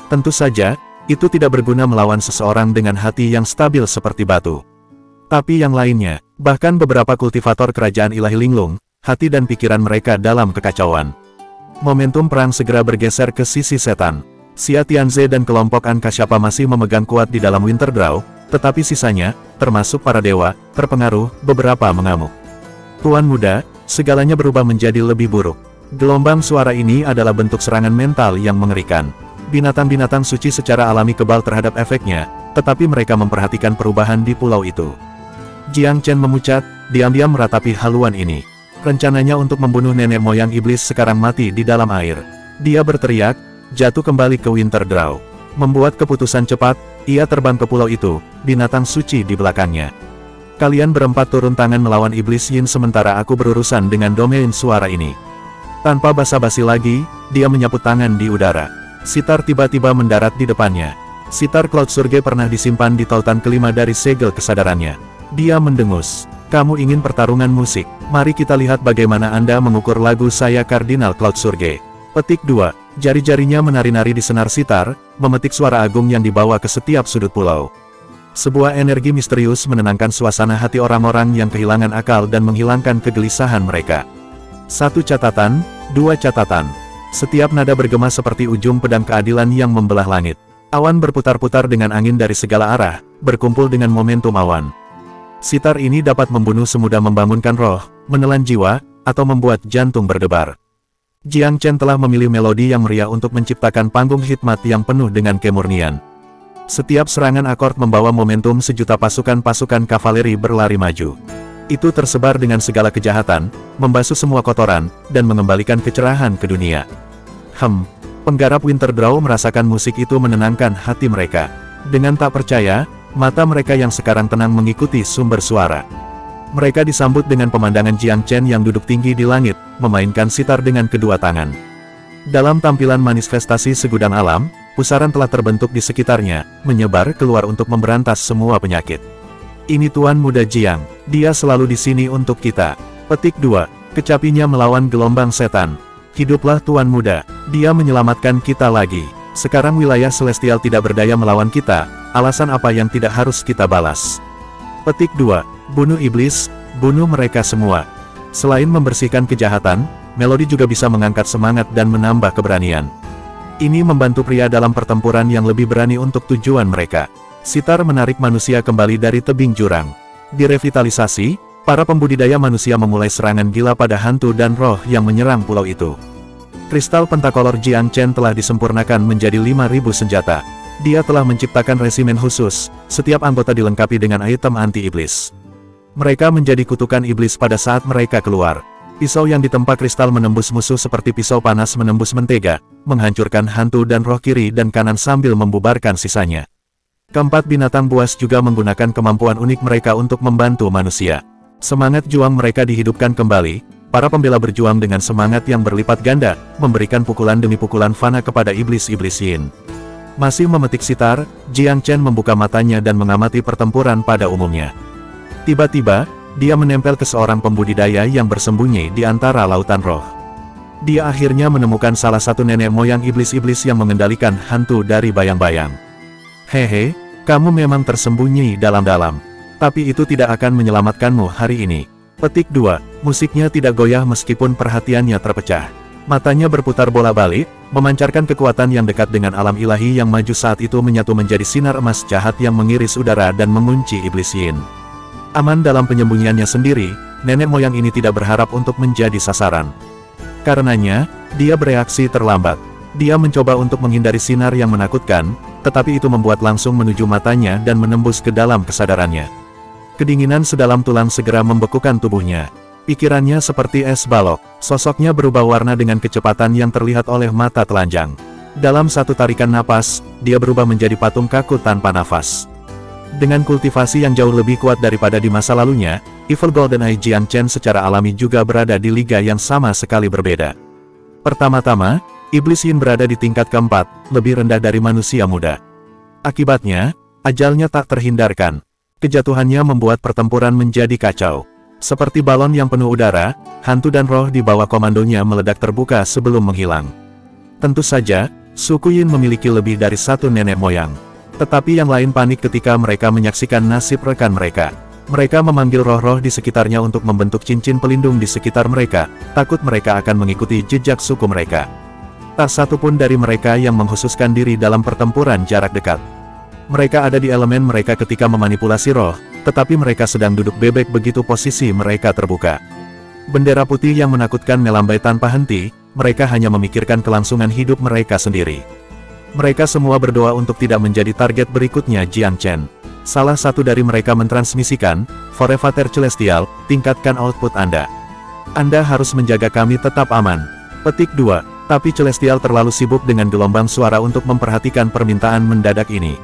Tentu saja, itu tidak berguna melawan seseorang dengan hati yang stabil seperti batu. Tapi yang lainnya, bahkan beberapa kultivator kerajaan ilahi linglung, hati dan pikiran mereka dalam kekacauan. Momentum perang segera bergeser ke sisi setan. Xia Tianze dan kelompok Ankasyapa masih memegang kuat di dalam Winterdraw, tetapi sisanya, termasuk para dewa, terpengaruh, beberapa mengamuk. Tuan Muda, segalanya berubah menjadi lebih buruk. Gelombang suara ini adalah bentuk serangan mental yang mengerikan. Binatang-binatang suci secara alami kebal terhadap efeknya, tetapi mereka memperhatikan perubahan di pulau itu. Jiang Chen memucat, diam-diam meratapi haluan ini. Rencananya untuk membunuh nenek moyang iblis sekarang mati di dalam air. Dia berteriak, jatuh kembali ke Winterdraw. Membuat keputusan cepat, ia terbang ke pulau itu, binatang suci di belakangnya. Kalian berempat turun tangan melawan iblis Yin sementara aku berurusan dengan domain suara ini. Tanpa basa-basi lagi, dia menyapu tangan di udara. Sitar tiba-tiba mendarat di depannya. Sitar Cloud Surge pernah disimpan di tautan kelima dari segel kesadarannya. Dia mendengus. Kamu ingin pertarungan musik? Mari kita lihat bagaimana Anda mengukur lagu saya Kardinal Cloud Surge. Petik 2. Jari-jarinya menari-nari di senar sitar, memetik suara agung yang dibawa ke setiap sudut pulau. Sebuah energi misterius menenangkan suasana hati orang-orang yang kehilangan akal dan menghilangkan kegelisahan mereka. 1 catatan, 2 catatan. Setiap nada bergema seperti ujung pedang keadilan yang membelah langit. Awan berputar-putar dengan angin dari segala arah, berkumpul dengan momentum awan. Sitar ini dapat membunuh semudah membangunkan roh, menelan jiwa, atau membuat jantung berdebar. Jiang Chen telah memilih melodi yang meriah untuk menciptakan panggung hikmat yang penuh dengan kemurnian. Setiap serangan akord membawa momentum sejuta pasukan-pasukan kavaleri berlari maju. Itu tersebar dengan segala kejahatan, membasuh semua kotoran, dan mengembalikan kecerahan ke dunia. Penggarap Winterdraw merasakan musik itu menenangkan hati mereka. Dengan tak percaya, mata mereka yang sekarang tenang mengikuti sumber suara. Mereka disambut dengan pemandangan Jiang Chen yang duduk tinggi di langit, memainkan sitar dengan kedua tangan. Dalam tampilan manifestasi segudang alam, pusaran telah terbentuk di sekitarnya, menyebar keluar untuk memberantas semua penyakit. Ini Tuan Muda Jiang, dia selalu di sini untuk kita. Petik 2. Kecapinya melawan gelombang setan. Hiduplah Tuan Muda, dia menyelamatkan kita lagi. Sekarang wilayah celestial tidak berdaya melawan kita, alasan apa yang tidak harus kita balas? Petik 2. Bunuh iblis, bunuh mereka semua. Selain membersihkan kejahatan, melodi juga bisa mengangkat semangat dan menambah keberanian. Ini membantu pria dalam pertempuran yang lebih berani untuk tujuan mereka. Sitar menarik manusia kembali dari tebing jurang. Direvitalisasi, para pembudidaya manusia memulai serangan gila pada hantu dan roh yang menyerang pulau itu. Kristal pentakolor Jiang Chen telah disempurnakan menjadi 5.000 senjata. Dia telah menciptakan resimen khusus, setiap anggota dilengkapi dengan item anti-iblis. Mereka menjadi kutukan iblis pada saat mereka keluar. Pisau yang ditempa kristal menembus musuh seperti pisau panas menembus mentega, menghancurkan hantu dan roh kiri dan kanan sambil membubarkan sisanya. Keempat binatang buas juga menggunakan kemampuan unik mereka untuk membantu manusia. Semangat juang mereka dihidupkan kembali, para pembela berjuang dengan semangat yang berlipat ganda, memberikan pukulan demi pukulan fana kepada iblis-iblis yin. Masih memetik sitar, Jiang Chen membuka matanya dan mengamati pertempuran pada umumnya. Tiba-tiba, dia menempel ke seorang pembudidaya yang bersembunyi di antara lautan roh. Dia akhirnya menemukan salah satu nenek moyang iblis-iblis yang mengendalikan hantu dari bayang-bayang. Hehe, kamu memang tersembunyi dalam-dalam. Tapi itu tidak akan menyelamatkanmu hari ini. Petik 2, musiknya tidak goyah meskipun perhatiannya terpecah. Matanya berputar bola-balik, memancarkan kekuatan yang dekat dengan alam ilahi yang maju saat itu menyatu menjadi sinar emas jahat yang mengiris udara dan mengunci iblis yin. Aman dalam penyembunyiannya sendiri, nenek moyang ini tidak berharap untuk menjadi sasaran. Karenanya, dia bereaksi terlambat. Dia mencoba untuk menghindari sinar yang menakutkan, tetapi itu membuat langsung menuju matanya dan menembus ke dalam kesadarannya. Kedinginan sedalam tulang segera membekukan tubuhnya. Pikirannya seperti es balok, sosoknya berubah warna dengan kecepatan yang terlihat oleh mata telanjang. Dalam satu tarikan napas, dia berubah menjadi patung kaku tanpa nafas. Dengan kultivasi yang jauh lebih kuat daripada di masa lalunya, Evil Golden Eye Jiang Chen secara alami juga berada di liga yang sama sekali berbeda. Pertama-tama, iblis yin berada di tingkat keempat, lebih rendah dari manusia muda. Akibatnya, ajalnya tak terhindarkan. Kejatuhannya membuat pertempuran menjadi kacau. Seperti balon yang penuh udara, hantu dan roh di bawah komandonya meledak terbuka sebelum menghilang. Tentu saja, suku Yin memiliki lebih dari satu nenek moyang. Tetapi yang lain panik ketika mereka menyaksikan nasib rekan mereka. Mereka memanggil roh-roh di sekitarnya untuk membentuk cincin pelindung di sekitar mereka, takut mereka akan mengikuti jejak suku mereka. Tak satu pun dari mereka yang mengkhususkan diri dalam pertempuran jarak dekat. Mereka ada di elemen mereka ketika memanipulasi roh, tetapi mereka sedang duduk bebek begitu posisi mereka terbuka. Bendera putih yang menakutkan melambai tanpa henti, mereka hanya memikirkan kelangsungan hidup mereka sendiri. Mereka semua berdoa untuk tidak menjadi target berikutnya Jiang Chen. Salah satu dari mereka mentransmisikan, Forevater Celestial, tingkatkan output Anda. Anda harus menjaga kami tetap aman. Petik 2, tapi Celestial terlalu sibuk dengan gelombang suara untuk memperhatikan permintaan mendadak ini.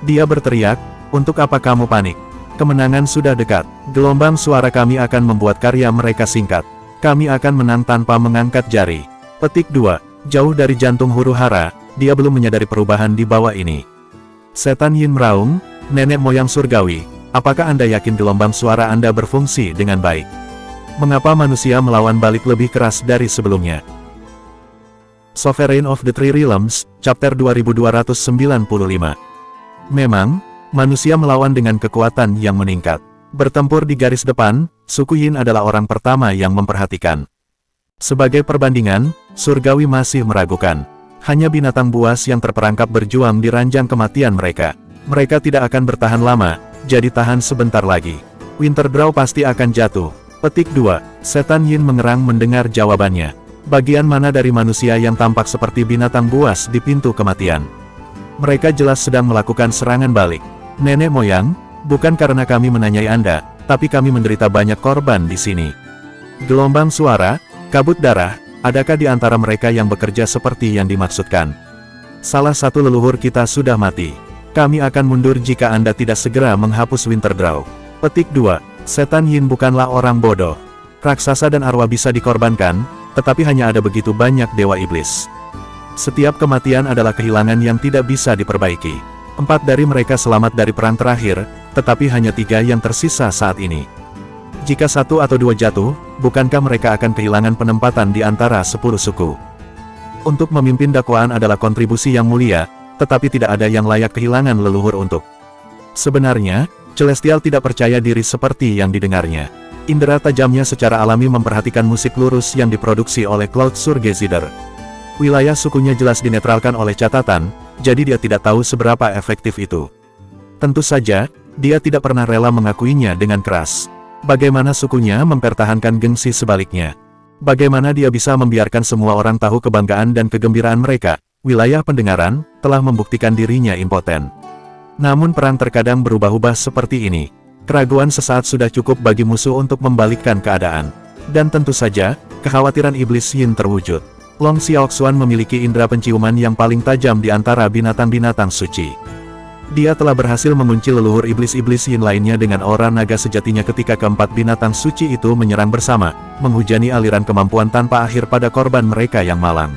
Dia berteriak, untuk apa kamu panik? Kemenangan sudah dekat. Gelombang suara kami akan membuat karya mereka singkat. Kami akan menang tanpa mengangkat jari. Petik 2, jauh dari jantung huru-hara, dia belum menyadari perubahan di bawah ini. Setan Yin meraung, nenek moyang surgawi, apakah Anda yakin gelombang suara Anda berfungsi dengan baik? Mengapa manusia melawan balik lebih keras dari sebelumnya? Sovereign of the Three Realms, Chapter 2295. Memang, manusia melawan dengan kekuatan yang meningkat. Bertempur di garis depan, suku Yin adalah orang pertama yang memperhatikan. Sebagai perbandingan, surgawi masih meragukan. Hanya binatang buas yang terperangkap berjuang di ranjang kematian mereka. Mereka tidak akan bertahan lama, jadi tahan sebentar lagi. Winterdraw pasti akan jatuh. Petik 2, Setan Yin mengerang mendengar jawabannya. Bagian mana dari manusia yang tampak seperti binatang buas di pintu kematian? Mereka jelas sedang melakukan serangan balik. Nenek moyang, bukan karena kami menanyai Anda, tapi kami menderita banyak korban di sini. Gelombang suara, kabut darah, adakah di antara mereka yang bekerja seperti yang dimaksudkan? Salah satu leluhur kita sudah mati. Kami akan mundur jika Anda tidak segera menghapus Winterdraw. Petik 2, Setan Yin bukanlah orang bodoh. Raksasa dan arwah bisa dikorbankan, tetapi hanya ada begitu banyak dewa iblis. Setiap kematian adalah kehilangan yang tidak bisa diperbaiki. 4 dari mereka selamat dari perang terakhir, tetapi hanya 3 yang tersisa saat ini. Jika 1 atau 2 jatuh, bukankah mereka akan kehilangan penempatan di antara 10 suku? Untuk memimpin dakwaan adalah kontribusi yang mulia, tetapi tidak ada yang layak kehilangan leluhur untuk. Sebenarnya, Celestial tidak percaya diri seperti yang didengarnya. Indera tajamnya secara alami memperhatikan musik lurus yang diproduksi oleh Cloud Surgezider. Wilayah sukunya jelas dinetralkan oleh catatan, jadi dia tidak tahu seberapa efektif itu. Tentu saja, dia tidak pernah rela mengakuinya dengan keras. Bagaimana sukunya mempertahankan gengsi sebaliknya? Bagaimana dia bisa membiarkan semua orang tahu kebanggaan dan kegembiraan mereka? Wilayah pendengaran telah membuktikan dirinya impoten. Namun perang terkadang berubah-ubah seperti ini. Keraguan sesaat sudah cukup bagi musuh untuk membalikkan keadaan. Dan tentu saja, kekhawatiran iblis Yin terwujud. Long Xiaoxuan memiliki indera penciuman yang paling tajam di antara binatang-binatang suci. Dia telah berhasil mengunci leluhur iblis-iblis Yin lainnya dengan aura naga sejatinya ketika keempat binatang suci itu menyerang bersama, menghujani aliran kemampuan tanpa akhir pada korban mereka yang malang.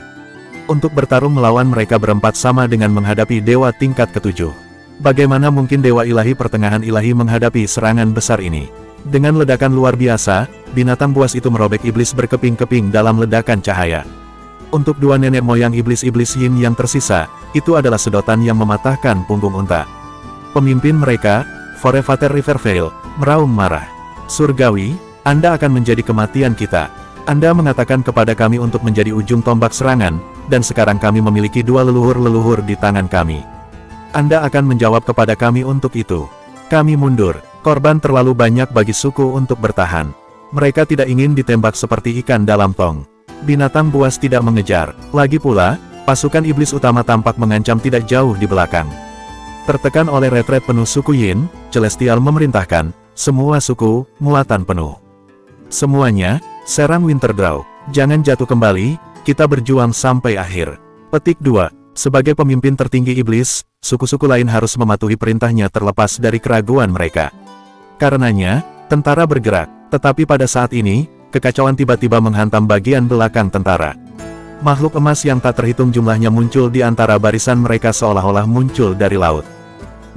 Untuk bertarung melawan mereka berempat sama dengan menghadapi dewa tingkat ketujuh. Bagaimana mungkin dewa ilahi pertengahan ilahi menghadapi serangan besar ini? Dengan ledakan luar biasa, binatang buas itu merobek iblis berkeping-keping dalam ledakan cahaya. Untuk dua nenek moyang iblis-iblis Yin yang tersisa, itu adalah sedotan yang mematahkan punggung unta. Pemimpin mereka, Forevater Rivervale, meraung marah. Surgawi, Anda akan menjadi kematian kita. Anda mengatakan kepada kami untuk menjadi ujung tombak serangan, dan sekarang kami memiliki dua leluhur-leluhur di tangan kami. Anda akan menjawab kepada kami untuk itu. Kami mundur. Korban terlalu banyak bagi suku untuk bertahan. Mereka tidak ingin ditembak seperti ikan dalam tong. Binatang buas tidak mengejar. Lagi pula, pasukan iblis utama tampak mengancam tidak jauh di belakang. Tertekan oleh retret penuh suku Yin, Celestial memerintahkan, semua suku, muatan penuh. Semuanya, serang Winterdraw. Jangan jatuh kembali, kita berjuang sampai akhir. Petik 2. Sebagai pemimpin tertinggi iblis, suku-suku lain harus mematuhi perintahnya terlepas dari keraguan mereka. Karenanya, tentara bergerak, tetapi pada saat ini, kekacauan tiba-tiba menghantam bagian belakang tentara. Makhluk emas yang tak terhitung jumlahnya muncul di antara barisan mereka seolah-olah muncul dari laut.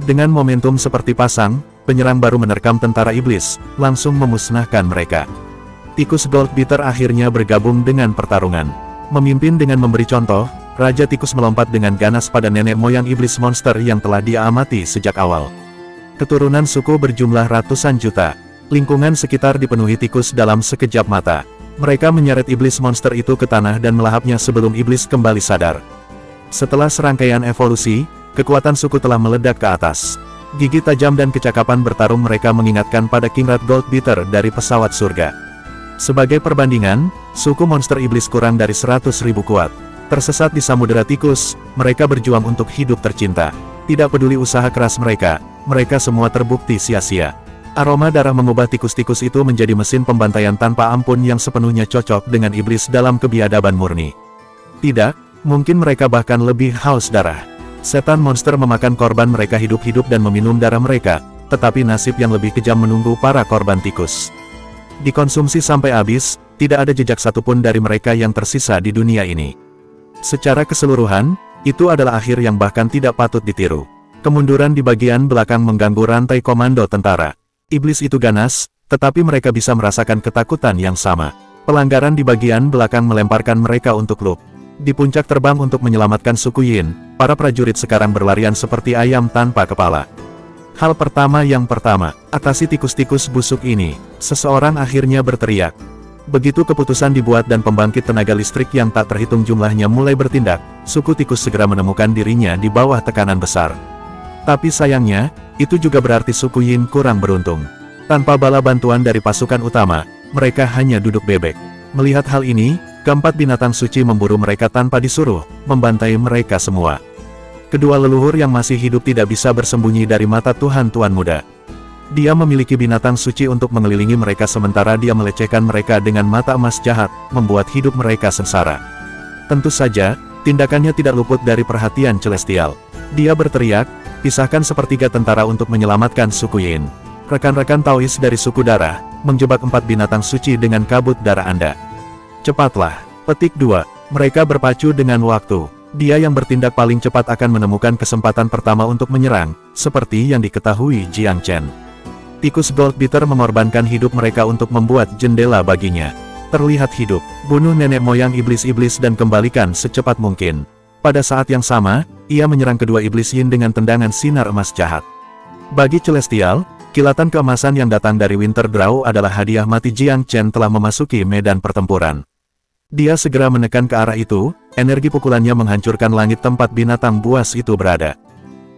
Dengan momentum seperti pasang, penyerang baru menerkam tentara iblis, langsung memusnahkan mereka. Tikus Goldbeater akhirnya bergabung dengan pertarungan. Memimpin dengan memberi contoh, Raja Tikus melompat dengan ganas pada nenek moyang iblis monster yang telah dia amati sejak awal. Keturunan suku berjumlah ratusan juta. Lingkungan sekitar dipenuhi tikus dalam sekejap mata. Mereka menyeret iblis monster itu ke tanah dan melahapnya sebelum iblis kembali sadar. Setelah serangkaian evolusi, kekuatan suku telah meledak ke atas. Gigi tajam dan kecakapan bertarung mereka mengingatkan pada Kingrat Goldbeater dari pesawat surga. Sebagai perbandingan, suku monster iblis kurang dari 100.000 kuat. Tersesat di samudera tikus, mereka berjuang untuk hidup tercinta. Tidak peduli usaha keras mereka semua terbukti sia-sia. Aroma darah mengubah tikus-tikus itu menjadi mesin pembantaian tanpa ampun yang sepenuhnya cocok dengan iblis dalam kebiadaban murni. Tidak, mungkin mereka bahkan lebih haus darah. Setan monster memakan korban mereka hidup-hidup dan meminum darah mereka, tetapi nasib yang lebih kejam menunggu para korban tikus. Dikonsumsi sampai habis, tidak ada jejak satupun dari mereka yang tersisa di dunia ini. Secara keseluruhan, itu adalah akhir yang bahkan tidak patut ditiru. Kemunduran di bagian belakang mengganggu rantai komando tentara. Iblis itu ganas, tetapi mereka bisa merasakan ketakutan yang sama. Pelanggaran di bagian belakang melemparkan mereka untuk loop. Di puncak terbang untuk menyelamatkan suku Yin, para prajurit sekarang berlarian seperti ayam tanpa kepala. Hal pertama, atasi tikus-tikus busuk ini. Seseorang akhirnya berteriak. Begitu keputusan dibuat dan pembangkit tenaga listrik yang tak terhitung jumlahnya mulai bertindak, suku tikus segera menemukan dirinya di bawah tekanan besar. Tapi sayangnya, itu juga berarti suku Yin kurang beruntung. Tanpa bala bantuan dari pasukan utama, mereka hanya duduk bebek. Melihat hal ini, keempat binatang suci memburu mereka tanpa disuruh, membantai mereka semua. Kedua leluhur yang masih hidup tidak bisa bersembunyi dari mata Tuhan-Tuan muda. Dia memiliki binatang suci untuk mengelilingi mereka sementara dia melecehkan mereka dengan mata emas jahat, membuat hidup mereka sengsara. Tentu saja, tindakannya tidak luput dari perhatian Celestial. Dia berteriak, pisahkan sepertiga tentara untuk menyelamatkan suku Yin. Rekan-rekan Taois dari suku darah, menjebak empat binatang suci dengan kabut darah Anda. Cepatlah. Petik 2. Mereka berpacu dengan waktu. Dia yang bertindak paling cepat akan menemukan kesempatan pertama untuk menyerang, seperti yang diketahui Jiang Chen. Tikus Goldbeater mengorbankan hidup mereka untuk membuat jendela baginya. Terlihat hidup, bunuh nenek moyang iblis-iblis dan kembalikan secepat mungkin. Pada saat yang sama, ia menyerang kedua iblis Yin dengan tendangan sinar emas jahat. Bagi Celestial, kilatan keemasan yang datang dari Winterdraw adalah hadiah mati. Jiang Chen telah memasuki medan pertempuran. Dia segera menekan ke arah itu, energi pukulannya menghancurkan langit tempat binatang buas itu berada.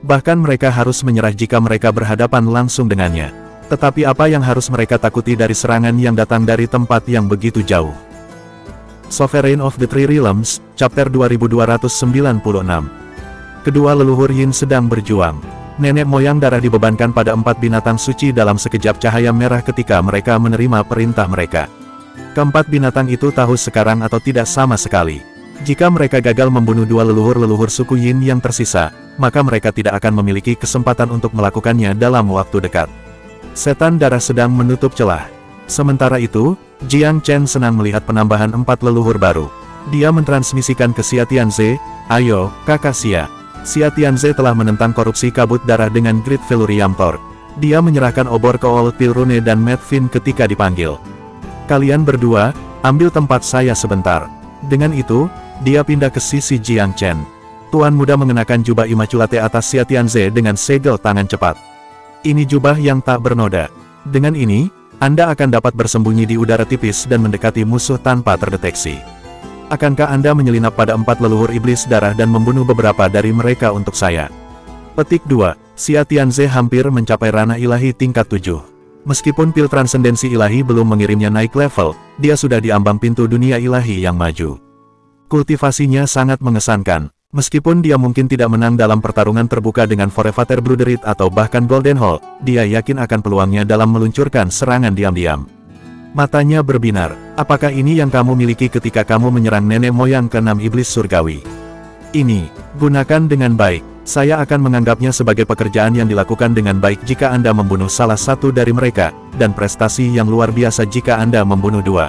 Bahkan mereka harus menyerah jika mereka berhadapan langsung dengannya. Tetapi apa yang harus mereka takuti dari serangan yang datang dari tempat yang begitu jauh? Sovereign of the Three Realms, Chapter 2296. Kedua leluhur Yin sedang berjuang. Nenek moyang darah dibebankan pada 4 binatang suci dalam sekejap cahaya merah ketika mereka menerima perintah mereka. Keempat binatang itu tahu sekarang atau tidak sama sekali. Jika mereka gagal membunuh 2 leluhur-leluhur suku Yin yang tersisa, maka mereka tidak akan memiliki kesempatan untuk melakukannya dalam waktu dekat. Setan darah sedang menutup celah. Sementara itu, Jiang Chen senang melihat penambahan 4 leluhur baru. Dia mentransmisikan ke Xia Tianze, "Ayo, kakak Xia." Xia Tianze telah menentang korupsi kabut darah dengan Great Velurium Torque. Dia menyerahkan obor ke Old Pilrune dan Matt Finn ketika dipanggil. "Kalian berdua, ambil tempat saya sebentar." Dengan itu, dia pindah ke sisi Jiang Chen. Tuan muda mengenakan jubah Immaculate atas Xia Tianze dengan segel tangan cepat. Ini jubah yang tak bernoda. Dengan ini, Anda akan dapat bersembunyi di udara tipis dan mendekati musuh tanpa terdeteksi. Akankah Anda menyelinap pada 4 leluhur iblis darah dan membunuh beberapa dari mereka untuk saya? Petik 2. Xia Tianze hampir mencapai ranah ilahi tingkat 7. Meskipun pil transendensi ilahi belum mengirimnya naik level, dia sudah diambang pintu dunia ilahi yang maju. Kultivasinya sangat mengesankan. Meskipun dia mungkin tidak menang dalam pertarungan terbuka dengan Forefather Brotherhood atau bahkan Golden Hall, dia yakin akan peluangnya dalam meluncurkan serangan diam-diam. Matanya berbinar. "Apakah ini yang kamu miliki ketika kamu menyerang nenek moyang ke-6 iblis surgawi? Ini, gunakan dengan baik. Saya akan menganggapnya sebagai pekerjaan yang dilakukan dengan baik jika Anda membunuh salah satu dari mereka, dan prestasi yang luar biasa jika Anda membunuh 2.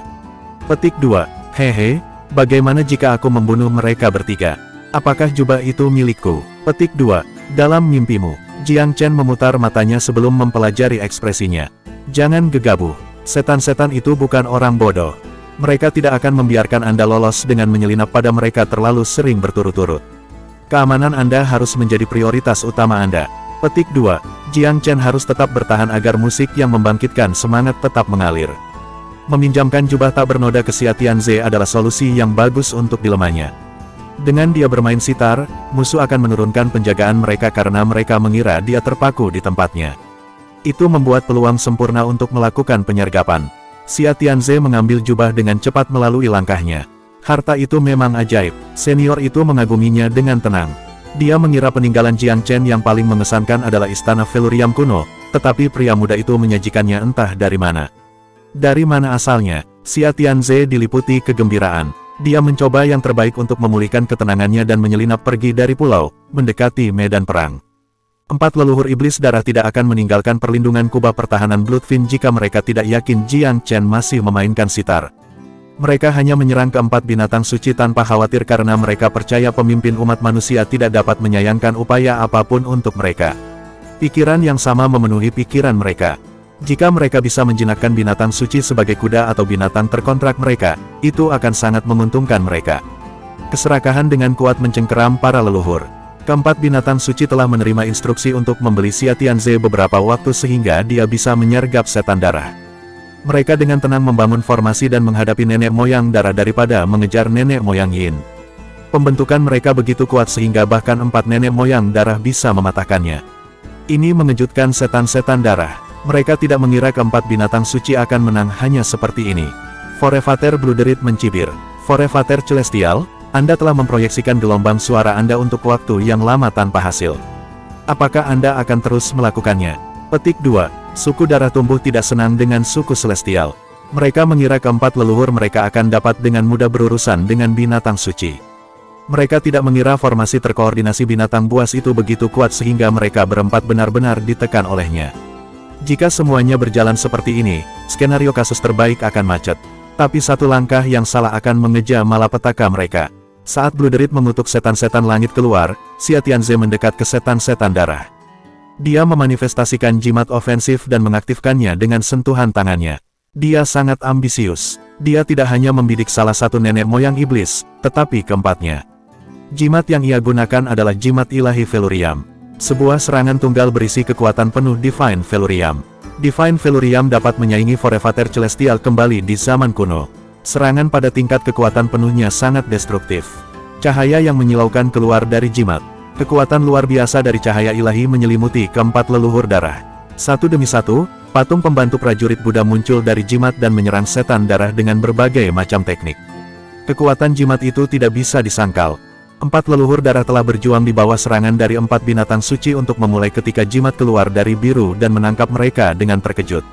Petik 2. Hehe, bagaimana jika aku membunuh mereka bertiga? Apakah jubah itu milikku? Petik 2. Dalam mimpimu. Jiang Chen memutar matanya sebelum mempelajari ekspresinya. Jangan gegabah. Setan-setan itu bukan orang bodoh. Mereka tidak akan membiarkan Anda lolos dengan menyelinap pada mereka terlalu sering berturut-turut. Keamanan Anda harus menjadi prioritas utama Anda. Petik 2. Jiang Chen harus tetap bertahan agar musik yang membangkitkan semangat tetap mengalir. Meminjamkan jubah tak bernoda ke Xia Tianze adalah solusi yang bagus untuk dilemanya. Dengan dia bermain sitar, musuh akan menurunkan penjagaan mereka karena mereka mengira dia terpaku di tempatnya. Itu membuat peluang sempurna untuk melakukan penyergapan. Xia Tianze mengambil jubah dengan cepat melalui langkahnya. Harta itu memang ajaib. Senior itu mengaguminya dengan tenang. Dia mengira peninggalan Jiang Chen yang paling mengesankan adalah istana Velurium kuno, tetapi pria muda itu menyajikannya entah dari mana. Dari mana asalnya? Xia Tianze diliputi kegembiraan. Dia mencoba yang terbaik untuk memulihkan ketenangannya dan menyelinap pergi dari pulau, mendekati medan perang. 4 leluhur iblis darah tidak akan meninggalkan perlindungan kubah pertahanan Bloodfin jika mereka tidak yakin Jiang Chen masih memainkan sitar. Mereka hanya menyerang ke-4 binatang suci tanpa khawatir karena mereka percaya pemimpin umat manusia tidak dapat menyayangkan upaya apapun untuk mereka. Pikiran yang sama memenuhi pikiran mereka. Jika mereka bisa menjinakkan binatang suci sebagai kuda atau binatang terkontrak mereka, itu akan sangat menguntungkan mereka. Keserakahan dengan kuat mencengkeram para leluhur. Ke-4 binatang suci telah menerima instruksi untuk membeli Xia Tianze beberapa waktu sehingga dia bisa menyergap setan darah. Mereka dengan tenang membangun formasi dan menghadapi nenek moyang darah daripada mengejar nenek moyang Yin. Pembentukan mereka begitu kuat sehingga bahkan 4 nenek moyang darah bisa mematahkannya. Ini mengejutkan setan-setan darah. Mereka tidak mengira ke-4 binatang suci akan menang hanya seperti ini. Forefather Brotherhood mencibir. Forefather Celestial, Anda telah memproyeksikan gelombang suara Anda untuk waktu yang lama tanpa hasil. Apakah Anda akan terus melakukannya? Petik 2. Suku darah tumbuh tidak senang dengan suku celestial. Mereka mengira ke-4 leluhur mereka akan dapat dengan mudah berurusan dengan binatang suci. Mereka tidak mengira formasi terkoordinasi binatang buas itu begitu kuat sehingga mereka berempat benar-benar ditekan olehnya. Jika semuanya berjalan seperti ini, skenario kasus terbaik akan macet. Tapi satu langkah yang salah akan mengeja malapetaka mereka. Saat Blooderit mengutuk setan-setan langit keluar, Xia Tianze mendekat ke setan-setan darah. Dia memanifestasikan jimat ofensif dan mengaktifkannya dengan sentuhan tangannya. Dia sangat ambisius. Dia tidak hanya membidik salah satu nenek moyang iblis, tetapi keempatnya. Jimat yang ia gunakan adalah jimat ilahi Velurium. Sebuah serangan tunggal berisi kekuatan penuh Divine Velurium. Divine Velurium dapat menyaingi Forefather Celestial kembali di zaman kuno. Serangan pada tingkat kekuatan penuhnya sangat destruktif. Cahaya yang menyilaukan keluar dari jimat. Kekuatan luar biasa dari cahaya ilahi menyelimuti keempat leluhur darah. Satu demi satu, patung pembantu prajurit Buddha muncul dari jimat dan menyerang setan darah dengan berbagai macam teknik. Kekuatan jimat itu tidak bisa disangkal. Empat leluhur darah telah berjuang di bawah serangan dari empat binatang suci untuk memulai ketika jimat keluar dari biru dan menangkap mereka dengan terkejut.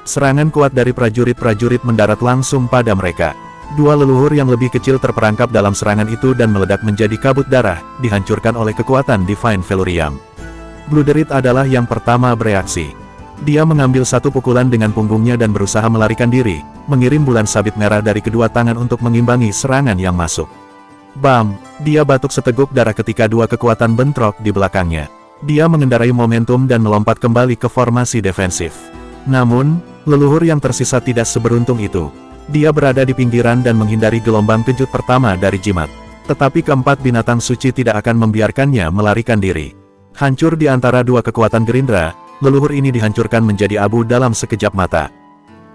Serangan kuat dari prajurit-prajurit mendarat langsung pada mereka. Dua leluhur yang lebih kecil terperangkap dalam serangan itu dan meledak menjadi kabut darah, dihancurkan oleh kekuatan Divine Velurium. Bluderit adalah yang pertama bereaksi. Dia mengambil satu pukulan dengan punggungnya dan berusaha melarikan diri, mengirim bulan sabit merah dari kedua tangan untuk mengimbangi serangan yang masuk. Bam! Dia batuk seteguk darah ketika dua kekuatan bentrok di belakangnya. Dia mengendarai momentum dan melompat kembali ke formasi defensif. Namun, leluhur yang tersisa tidak seberuntung itu. Dia berada di pinggiran dan menghindari gelombang kejut pertama dari jimat. Tetapi keempat binatang suci tidak akan membiarkannya melarikan diri. Hancur di antara dua kekuatan gerindra, leluhur ini dihancurkan menjadi abu dalam sekejap mata.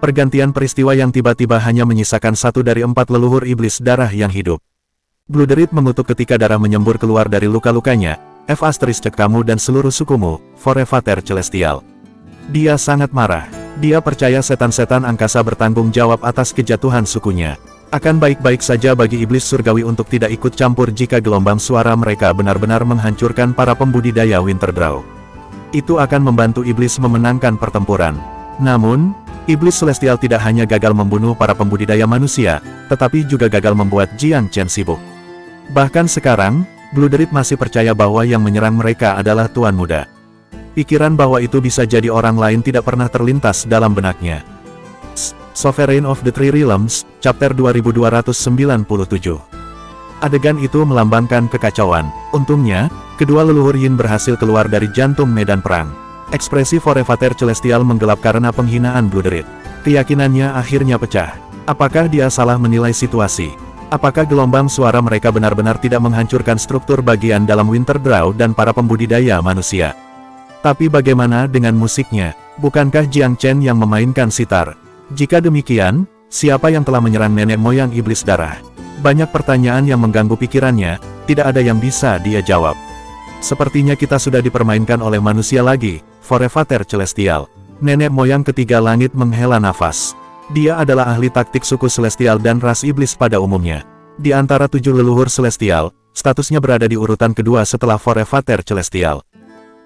Pergantian peristiwa yang tiba-tiba hanya menyisakan satu dari empat leluhur iblis darah yang hidup. Bluderit mengutuk ketika darah menyembur keluar dari luka-lukanya. F*** kamu dan seluruh sukumu, Forevater Celestial. Dia sangat marah. Dia percaya setan-setan angkasa bertanggung jawab atas kejatuhan sukunya. Akan baik-baik saja bagi iblis surgawi untuk tidak ikut campur jika gelombang suara mereka benar-benar menghancurkan para pembudidaya Winterdraw. Itu akan membantu iblis memenangkan pertempuran. Namun, iblis celestial tidak hanya gagal membunuh para pembudidaya manusia, tetapi juga gagal membuat Jiang Chen sibuk. Bahkan sekarang, Bluderit masih percaya bahwa yang menyerang mereka adalah Tuan Muda. Pikiran bahwa itu bisa jadi orang lain tidak pernah terlintas dalam benaknya. Sovereign of the Three Realms, Chapter 2297. Adegan itu melambangkan kekacauan. Untungnya, kedua leluhur Yin berhasil keluar dari jantung medan perang. Ekspresi Forevater Celestial menggelap karena penghinaan Bluderit. Keyakinannya akhirnya pecah. Apakah dia salah menilai situasi? Apakah gelombang suara mereka benar-benar tidak menghancurkan struktur bagian dalam Winterdraw dan para pembudidaya manusia? Tapi bagaimana dengan musiknya? Bukankah Jiang Chen yang memainkan sitar? Jika demikian, siapa yang telah menyerang nenek moyang iblis darah? Banyak pertanyaan yang mengganggu pikirannya, tidak ada yang bisa dia jawab. Sepertinya kita sudah dipermainkan oleh manusia lagi, Forevater Celestial. Nenek moyang ketiga langit menghela nafas. Dia adalah ahli taktik suku Celestial dan ras iblis pada umumnya. Di antara 7 leluhur Celestial, statusnya berada di urutan kedua setelah Forevater Celestial.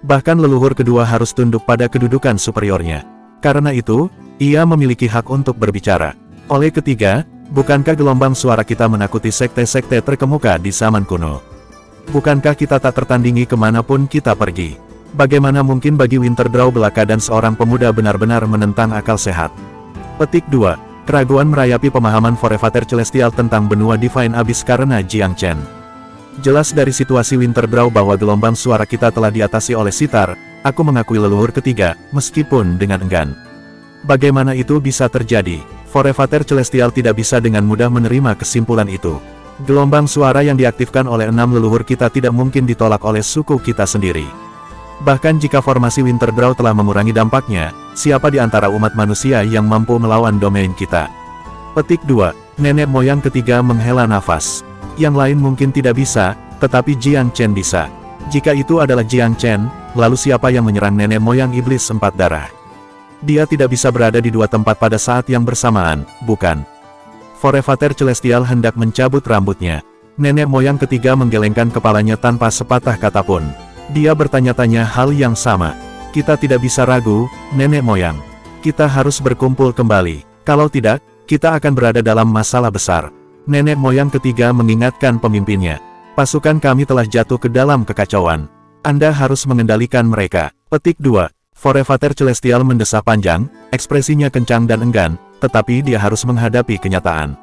Bahkan leluhur kedua harus tunduk pada kedudukan superiornya. Karena itu, ia memiliki hak untuk berbicara. Oleh ketiga, bukankah gelombang suara kita menakuti sekte-sekte terkemuka di zaman kuno? Bukankah kita tak tertandingi kemanapun kita pergi? Bagaimana mungkin bagi Winterdraw belaka dan seorang pemuda benar-benar menentang akal sehat? Petik 2. Keraguan merayapi pemahaman Forevater Celestial tentang benua Divine Abyss karena Jiang Chen. Jelas dari situasi Winterdraw bahwa gelombang suara kita telah diatasi oleh sitar, aku mengakui leluhur ketiga, meskipun dengan enggan. Bagaimana itu bisa terjadi? Forevater Celestial tidak bisa dengan mudah menerima kesimpulan itu. Gelombang suara yang diaktifkan oleh 6 leluhur kita tidak mungkin ditolak oleh suku kita sendiri. Bahkan jika formasi Winterdraw telah mengurangi dampaknya, siapa di antara umat manusia yang mampu melawan domain kita? Petik 2. Nenek moyang ketiga menghela nafas. Yang lain mungkin tidak bisa, tetapi Jiang Chen bisa. Jika itu adalah Jiang Chen, lalu siapa yang menyerang nenek moyang iblis 4 darah? Dia tidak bisa berada di dua tempat pada saat yang bersamaan, bukan? Forevater Celestial hendak mencabut rambutnya. Nenek moyang ketiga menggelengkan kepalanya tanpa sepatah kata pun. Dia bertanya-tanya hal yang sama. Kita tidak bisa ragu, nenek moyang. Kita harus berkumpul kembali. Kalau tidak, kita akan berada dalam masalah besar. Nenek moyang ketiga mengingatkan pemimpinnya. Pasukan kami telah jatuh ke dalam kekacauan. Anda harus mengendalikan mereka. Petik 2. Forevater Celestial mendesah panjang, ekspresinya kencang dan enggan, tetapi dia harus menghadapi kenyataan.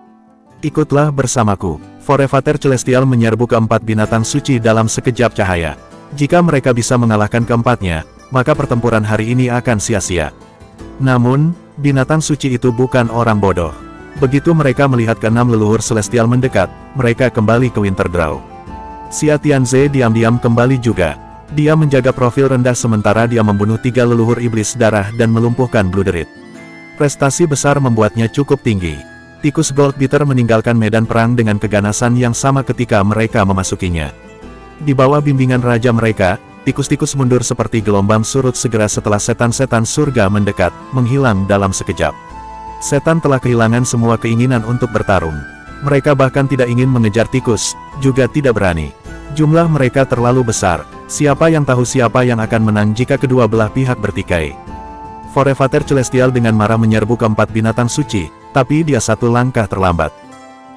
Ikutlah bersamaku. Forevater Celestial menyerbu keempat binatang suci dalam sekejap cahaya. Jika mereka bisa mengalahkan keempatnya, maka pertempuran hari ini akan sia-sia. Namun, binatang suci itu bukan orang bodoh. Begitu mereka melihat ke-6 leluhur Celestial mendekat, mereka kembali ke Winterdraw. Xia Tianze diam-diam kembali juga. Dia menjaga profil rendah sementara dia membunuh 3 leluhur iblis darah dan melumpuhkan Bluderit. Prestasi besar membuatnya cukup tinggi. tikus Goldbeater meninggalkan medan perang dengan keganasan yang sama ketika mereka memasukinya. Di bawah bimbingan raja mereka, tikus-tikus mundur seperti gelombang surut segera setelah setan-setan surga mendekat, menghilang dalam sekejap. Setan telah kehilangan semua keinginan untuk bertarung. Mereka bahkan tidak ingin mengejar tikus, juga tidak berani. Jumlah mereka terlalu besar. Siapa yang tahu siapa yang akan menang jika kedua belah pihak bertikai. Forevater Celestial dengan marah menyerbu keempat binatang suci, tapi dia satu langkah terlambat.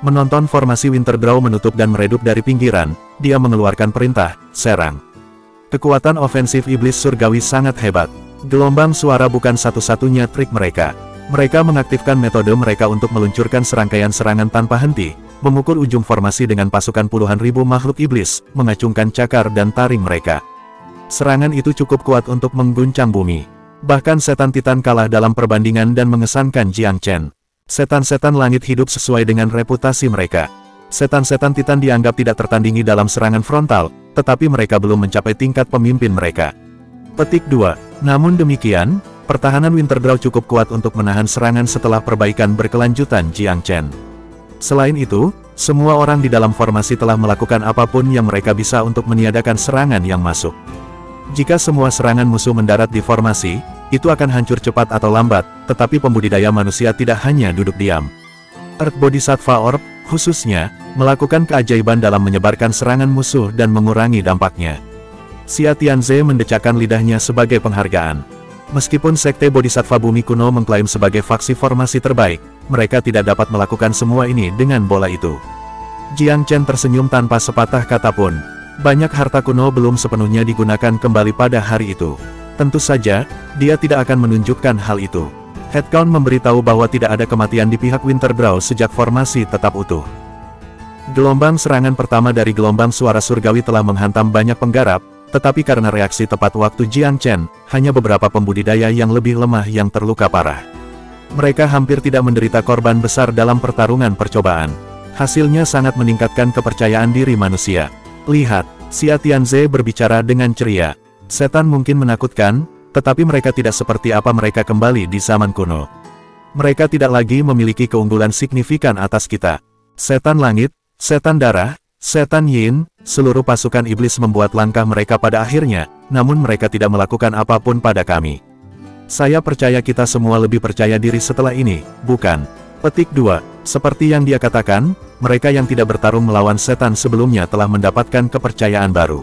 Menonton formasi Winterdraw menutup dan meredup dari pinggiran, dia mengeluarkan perintah, serang. Kekuatan ofensif iblis surgawi sangat hebat. Gelombang suara bukan satu-satunya trik mereka. Mereka mengaktifkan metode mereka untuk meluncurkan serangkaian serangan tanpa henti, memukul ujung formasi dengan pasukan puluhan ribu makhluk iblis, mengacungkan cakar dan taring mereka. Serangan itu cukup kuat untuk mengguncang bumi. Bahkan setan Titan kalah dalam perbandingan dan mengesankan Jiang Chen. Setan-setan langit hidup sesuai dengan reputasi mereka. Setan-setan Titan dianggap tidak tertandingi dalam serangan frontal, tetapi mereka belum mencapai tingkat pemimpin mereka. Petik 2. Namun demikian, pertahanan Winterdraw cukup kuat untuk menahan serangan setelah perbaikan berkelanjutan Jiang Chen. Selain itu, semua orang di dalam formasi telah melakukan apapun yang mereka bisa untuk meniadakan serangan yang masuk. Jika semua serangan musuh mendarat di formasi, itu akan hancur cepat atau lambat, tetapi pembudidaya manusia tidak hanya duduk diam. Earth Bodhisattva Orb, khususnya, melakukan keajaiban dalam menyebarkan serangan musuh dan mengurangi dampaknya. Xia Tianze mendecakkan lidahnya sebagai penghargaan. Meskipun Sekte Bodhisattva Bumi Kuno mengklaim sebagai faksi formasi terbaik, mereka tidak dapat melakukan semua ini dengan bola itu. Jiang Chen tersenyum tanpa sepatah kata pun. Banyak harta kuno belum sepenuhnya digunakan kembali pada hari itu. Tentu saja, dia tidak akan menunjukkan hal itu. Headcount memberitahu bahwa tidak ada kematian di pihak Winterdraw sejak formasi tetap utuh. Gelombang serangan pertama dari gelombang suara surgawi telah menghantam banyak penggarap, tetapi karena reaksi tepat waktu Jiang Chen, hanya beberapa pembudidaya yang lebih lemah yang terluka parah. Mereka hampir tidak menderita korban besar dalam pertarungan percobaan. Hasilnya sangat meningkatkan kepercayaan diri manusia. Lihat, Xia Tianze berbicara dengan ceria. Setan mungkin menakutkan, tetapi mereka tidak seperti apa mereka kembali di zaman kuno. Mereka tidak lagi memiliki keunggulan signifikan atas kita. Setan langit, setan darah, setan yin, seluruh pasukan iblis membuat langkah mereka pada akhirnya, namun mereka tidak melakukan apapun pada kami. Saya percaya kita semua lebih percaya diri setelah ini, bukan? Petik 2. Seperti yang dia katakan, mereka yang tidak bertarung melawan setan sebelumnya telah mendapatkan kepercayaan baru.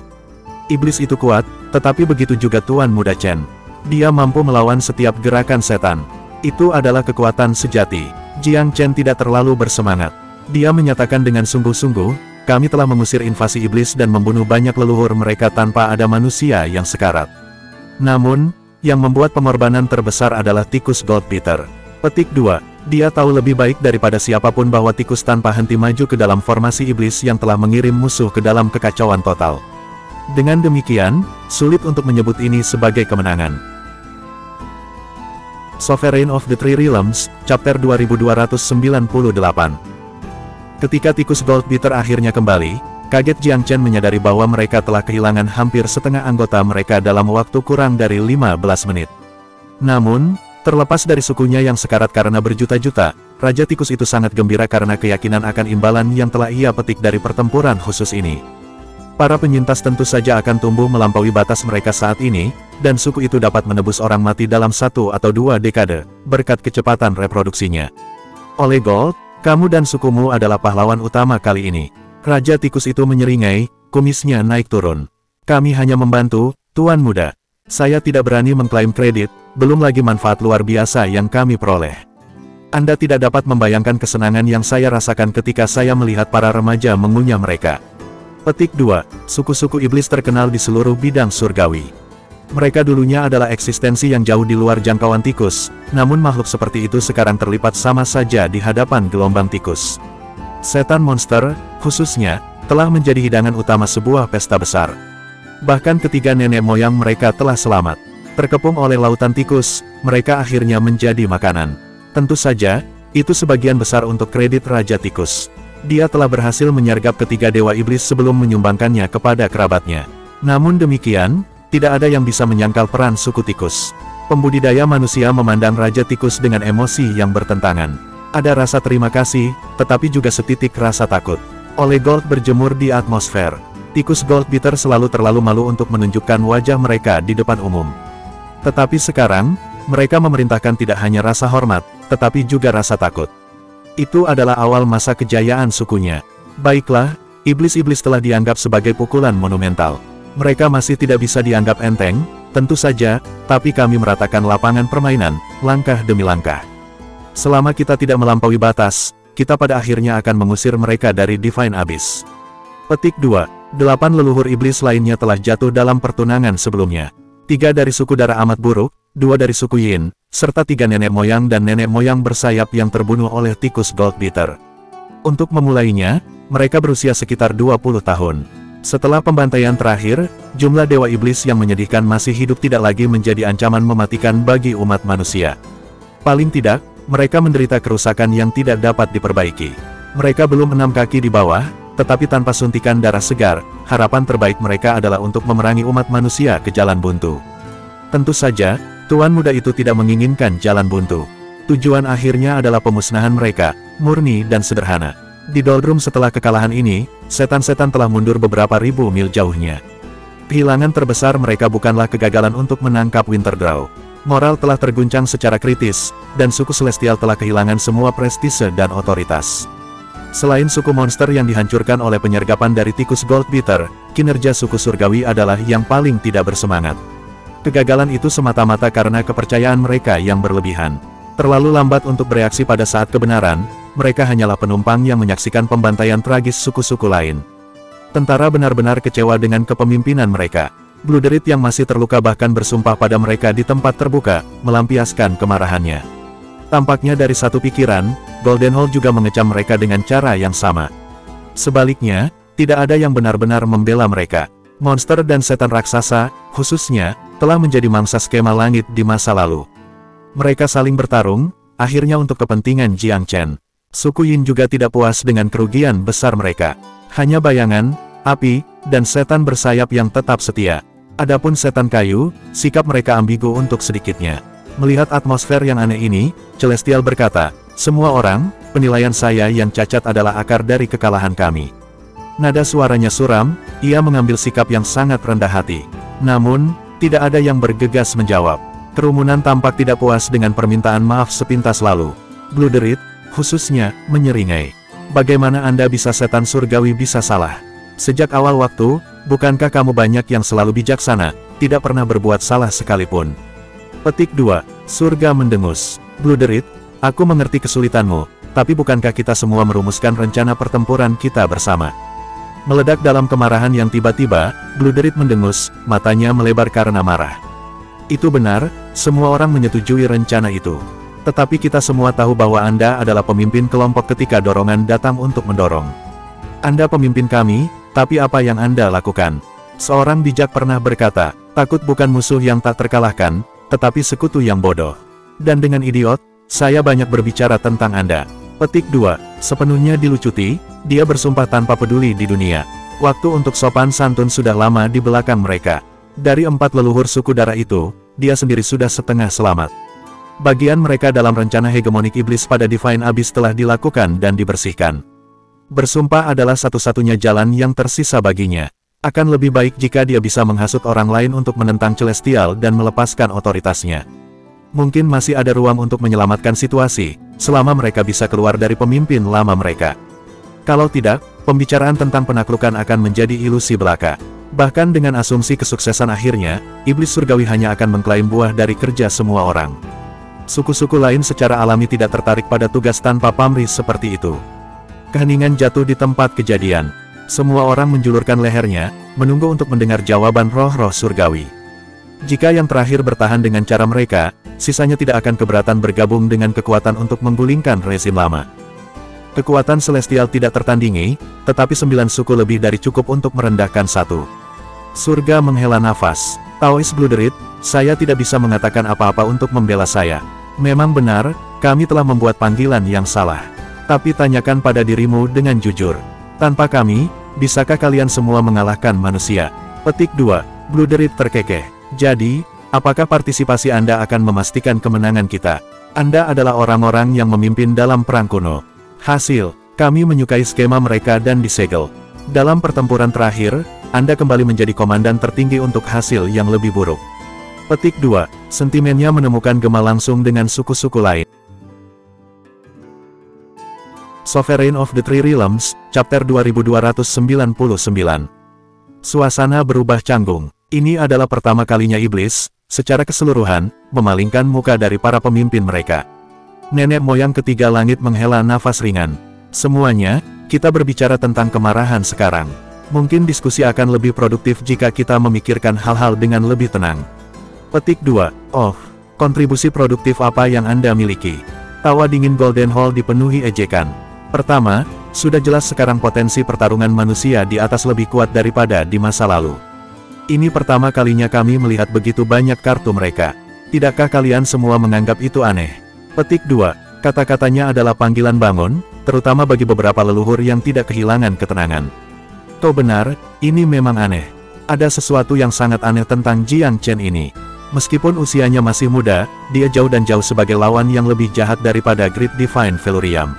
Iblis itu kuat, tetapi begitu juga Tuan Muda Chen. Dia mampu melawan setiap gerakan setan. Itu adalah kekuatan sejati. Jiang Chen tidak terlalu bersemangat. Dia menyatakan dengan sungguh-sungguh, kami telah mengusir invasi iblis dan membunuh banyak leluhur mereka tanpa ada manusia yang sekarat. Namun, yang membuat pengorbanan terbesar adalah tikus Goldbeater. Petik 2. Dia tahu lebih baik daripada siapapun bahwa tikus tanpa henti maju ke dalam formasi iblis yang telah mengirim musuh ke dalam kekacauan total. Dengan demikian, sulit untuk menyebut ini sebagai kemenangan. Sovereign of the Three Realms, Chapter 2298. Ketika tikus Goldbeater akhirnya kembali, kaget Jiang Chen menyadari bahwa mereka telah kehilangan hampir setengah anggota mereka dalam waktu kurang dari 15 menit. Namun, terlepas dari sukunya yang sekarat karena berjuta-juta, Raja Tikus itu sangat gembira karena keyakinan akan imbalan yang telah ia petik dari pertempuran khusus ini. Para penyintas tentu saja akan tumbuh melampaui batas mereka saat ini, dan suku itu dapat menebus orang mati dalam 1 atau 2 dekade, berkat kecepatan reproduksinya. Oleh Gold, kamu dan sukumu adalah pahlawan utama kali ini. Raja Tikus itu menyeringai, kumisnya naik turun. Kami hanya membantu, Tuan Muda. Saya tidak berani mengklaim kredit, belum lagi manfaat luar biasa yang kami peroleh. Anda tidak dapat membayangkan kesenangan yang saya rasakan ketika saya melihat para remaja mengunyah mereka. Petik 2. Suku-suku iblis terkenal di seluruh bidang surgawi. Mereka dulunya adalah eksistensi yang jauh di luar jangkauan tikus, namun makhluk seperti itu sekarang terlipat sama saja di hadapan gelombang tikus. Setan monster, khususnya, telah menjadi hidangan utama sebuah pesta besar. Bahkan ketiga nenek moyang mereka telah selamat. Terkepung oleh lautan tikus, mereka akhirnya menjadi makanan. Tentu saja, itu sebagian besar untuk kredit Raja Tikus. Dia telah berhasil menyergap ketiga dewa iblis sebelum menyumbangkannya kepada kerabatnya. Namun demikian, tidak ada yang bisa menyangkal peran suku tikus. Pembudidaya manusia memandang Raja Tikus dengan emosi yang bertentangan. Ada rasa terima kasih, tetapi juga setitik rasa takut. Oleh Gold berjemur di atmosfer, tikus Goldbeater selalu terlalu malu untuk menunjukkan wajah mereka di depan umum. Tetapi sekarang, mereka memerintahkan tidak hanya rasa hormat, tetapi juga rasa takut. Itu adalah awal masa kejayaan sukunya. Baiklah, iblis-iblis telah dianggap sebagai pukulan monumental. Mereka masih tidak bisa dianggap enteng, tentu saja, tapi kami meratakan lapangan permainan, langkah demi langkah. Selama kita tidak melampaui batas, kita pada akhirnya akan mengusir mereka dari Divine Abyss. Petik 2. 8 leluhur iblis lainnya telah jatuh dalam pertunangan sebelumnya. 3 dari suku darah amat buruk, 2 dari suku Yin, serta 3 nenek moyang dan nenek moyang bersayap yang terbunuh oleh tikus Goldbeater. Untuk memulainya, mereka berusia sekitar 20 tahun. Setelah pembantaian terakhir, jumlah dewa iblis yang menyedihkan masih hidup tidak lagi menjadi ancaman mematikan bagi umat manusia. Paling tidak, mereka menderita kerusakan yang tidak dapat diperbaiki. Mereka belum 6 kaki di bawah, tetapi tanpa suntikan darah segar, harapan terbaik mereka adalah untuk memerangi umat manusia ke jalan buntu. Tentu saja, Tuan muda itu tidak menginginkan jalan buntu. Tujuan akhirnya adalah pemusnahan mereka, murni dan sederhana. Di doldrum setelah kekalahan ini, setan-setan telah mundur beberapa ribu mil jauhnya. Kehilangan terbesar mereka bukanlah kegagalan untuk menangkap Winterdraw. Moral telah terguncang secara kritis, dan suku Celestial telah kehilangan semua prestise dan otoritas. Selain suku monster yang dihancurkan oleh penyergapan dari tikus Goldbeater, kinerja suku surgawi adalah yang paling tidak bersemangat. Kegagalan itu semata-mata karena kepercayaan mereka yang berlebihan. Terlalu lambat untuk bereaksi pada saat kebenaran, mereka hanyalah penumpang yang menyaksikan pembantaian tragis suku-suku lain. Tentara benar-benar kecewa dengan kepemimpinan mereka. Bluderit yang masih terluka bahkan bersumpah pada mereka di tempat terbuka, melampiaskan kemarahannya. Tampaknya dari satu pikiran, Goldenhall juga mengecam mereka dengan cara yang sama. Sebaliknya, tidak ada yang benar-benar membela mereka. Monster dan setan raksasa, khususnya, telah menjadi mangsa skema langit di masa lalu. Mereka saling bertarung, akhirnya untuk kepentingan Jiang Chen. Suku Yin juga tidak puas dengan kerugian besar mereka. Hanya bayangan, api, dan setan bersayap yang tetap setia. Adapun setan kayu, sikap mereka ambigu untuk sedikitnya. Melihat atmosfer yang aneh ini, Celestial berkata, "Semua orang, penilaian saya yang cacat adalah akar dari kekalahan kami." Nada suaranya suram, ia mengambil sikap yang sangat rendah hati. Namun, tidak ada yang bergegas menjawab. Kerumunan tampak tidak puas dengan permintaan maaf sepintas lalu. Bluderit, khususnya, menyeringai. Bagaimana Anda bisa setan surgawi bisa salah? Sejak awal waktu, bukankah kamu banyak yang selalu bijaksana, tidak pernah berbuat salah sekalipun? Petik 2. Surga mendengus. Bluderit, aku mengerti kesulitanmu, tapi bukankah kita semua merumuskan rencana pertempuran kita bersama? Meledak dalam kemarahan yang tiba-tiba, Bluderit mendengus, matanya melebar karena marah. Itu benar, semua orang menyetujui rencana itu. Tetapi kita semua tahu bahwa Anda adalah pemimpin kelompok ketika dorongan datang untuk mendorong. Anda pemimpin kami, tapi apa yang Anda lakukan? Seorang bijak pernah berkata, takut bukan musuh yang tak terkalahkan, tetapi sekutu yang bodoh. Dan dengan idiot, saya banyak berbicara tentang Anda. Petik 2. Sepenuhnya dilucuti, dia bersumpah tanpa peduli di dunia. Waktu untuk sopan santun sudah lama di belakang mereka. Dari 4 leluhur suku darah itu, dia sendiri sudah setengah selamat. Bagian mereka dalam rencana hegemonik iblis pada Divine Abyss telah dilakukan dan dibersihkan. Bersumpah adalah satu-satunya jalan yang tersisa baginya. Akan lebih baik jika dia bisa menghasut orang lain untuk menentang Celestial dan melepaskan otoritasnya. Mungkin masih ada ruang untuk menyelamatkan situasi, selama mereka bisa keluar dari pemimpin lama mereka. Kalau tidak, pembicaraan tentang penaklukan akan menjadi ilusi belaka. Bahkan dengan asumsi kesuksesan akhirnya, iblis surgawi hanya akan mengklaim buah dari kerja semua orang. Suku-suku lain secara alami tidak tertarik pada tugas tanpa pamrih seperti itu. Keheningan jatuh di tempat kejadian. Semua orang menjulurkan lehernya, menunggu untuk mendengar jawaban roh-roh surgawi. Jika yang terakhir bertahan dengan cara mereka, sisanya tidak akan keberatan bergabung dengan kekuatan untuk menggulingkan rezim lama. Kekuatan Celestial tidak tertandingi, tetapi 9 suku lebih dari cukup untuk merendahkan satu. Surga menghela nafas. Taois Bluderit, saya tidak bisa mengatakan apa-apa untuk membela saya. Memang benar, kami telah membuat panggilan yang salah. Tapi tanyakan pada dirimu dengan jujur. Tanpa kami, bisakah kalian semua mengalahkan manusia? Petik 2. Bluderit terkekeh. Jadi, Apakah partisipasi Anda akan memastikan kemenangan kita? Anda adalah orang-orang yang memimpin dalam perang kuno. Hasil, kami menyukai skema mereka dan disegel. Dalam pertempuran terakhir, Anda kembali menjadi komandan tertinggi untuk hasil yang lebih buruk. Petik 2. Sentimennya menemukan gema langsung dengan suku-suku lain. Sovereign of the Three Realms, Chapter 2299. Suasana berubah canggung. Ini adalah pertama kalinya iblis, secara keseluruhan, memalingkan muka dari para pemimpin mereka. Nenek moyang ketiga langit menghela nafas ringan. Semuanya, kita berbicara tentang kemarahan sekarang. Mungkin diskusi akan lebih produktif jika kita memikirkan hal-hal dengan lebih tenang. Petik 2. Oh, kontribusi produktif apa yang Anda miliki? Tawa dingin Golden Hall dipenuhi ejekan. Pertama, sudah jelas sekarang potensi pertarungan manusia di atas lebih kuat daripada di masa lalu. Ini pertama kalinya kami melihat begitu banyak kartu mereka. Tidakkah kalian semua menganggap itu aneh? Petik 2. Kata-katanya adalah panggilan bangun, terutama bagi beberapa leluhur yang tidak kehilangan ketenangan. Kau benar, ini memang aneh. Ada sesuatu yang sangat aneh tentang Jiang Chen ini. Meskipun usianya masih muda, dia jauh dan jauh sebagai lawan yang lebih jahat daripada Great Divine Velurium.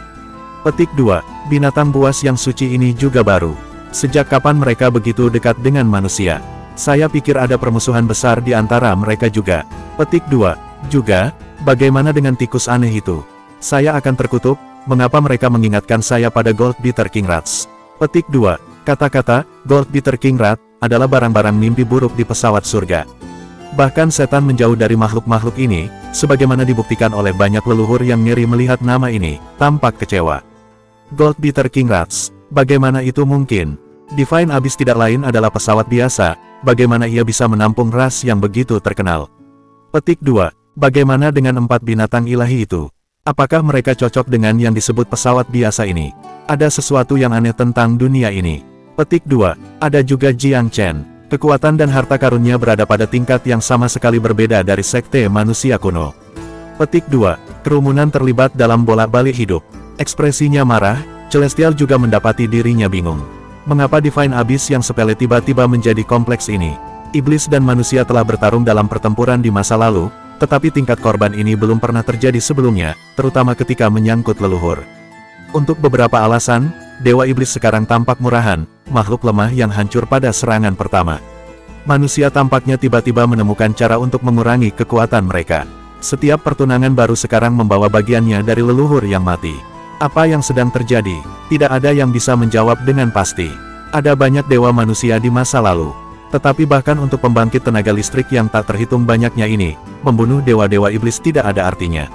Petik 2. Binatang buas yang suci ini juga baru. Sejak kapan mereka begitu dekat dengan manusia? Saya pikir ada permusuhan besar di antara mereka juga. Petik 2. Juga, bagaimana dengan tikus aneh itu? Saya akan terkutuk, mengapa mereka mengingatkan saya pada Goldbeater King Rats? Petik 2. Kata-kata, Goldbeater King Rat, adalah barang-barang mimpi buruk di pesawat surga. Bahkan setan menjauh dari makhluk-makhluk ini, sebagaimana dibuktikan oleh banyak leluhur yang ngeri melihat nama ini, tampak kecewa. Goldbeater King Rats, bagaimana itu mungkin? Divine Abyss tidak lain adalah pesawat biasa, bagaimana ia bisa menampung ras yang begitu terkenal? Petik 2. Bagaimana dengan 4 binatang ilahi itu? Apakah mereka cocok dengan yang disebut pesawat biasa ini? Ada sesuatu yang aneh tentang dunia ini. Petik 2. Ada juga Jiang Chen. Kekuatan dan harta karunnya berada pada tingkat yang sama sekali berbeda dari sekte manusia kuno. Petik 2. Kerumunan terlibat dalam bolak-balik hidup. Ekspresinya marah, Celestial juga mendapati dirinya bingung. Mengapa Divine Abyss yang sepele tiba-tiba menjadi kompleks ini? Iblis dan manusia telah bertarung dalam pertempuran di masa lalu, tetapi tingkat korban ini belum pernah terjadi sebelumnya, terutama ketika menyangkut leluhur. Untuk beberapa alasan, Dewa Iblis sekarang tampak murahan, makhluk lemah yang hancur pada serangan pertama. Manusia tampaknya tiba-tiba menemukan cara untuk mengurangi kekuatan mereka. Setiap pertunangan baru sekarang membawa bagiannya dari leluhur yang mati. Apa yang sedang terjadi? Tidak ada yang bisa menjawab dengan pasti. Ada banyak dewa manusia di masa lalu. Tetapi bahkan untuk pembangkit tenaga listrik yang tak terhitung banyaknya ini, membunuh dewa-dewa iblis tidak ada artinya.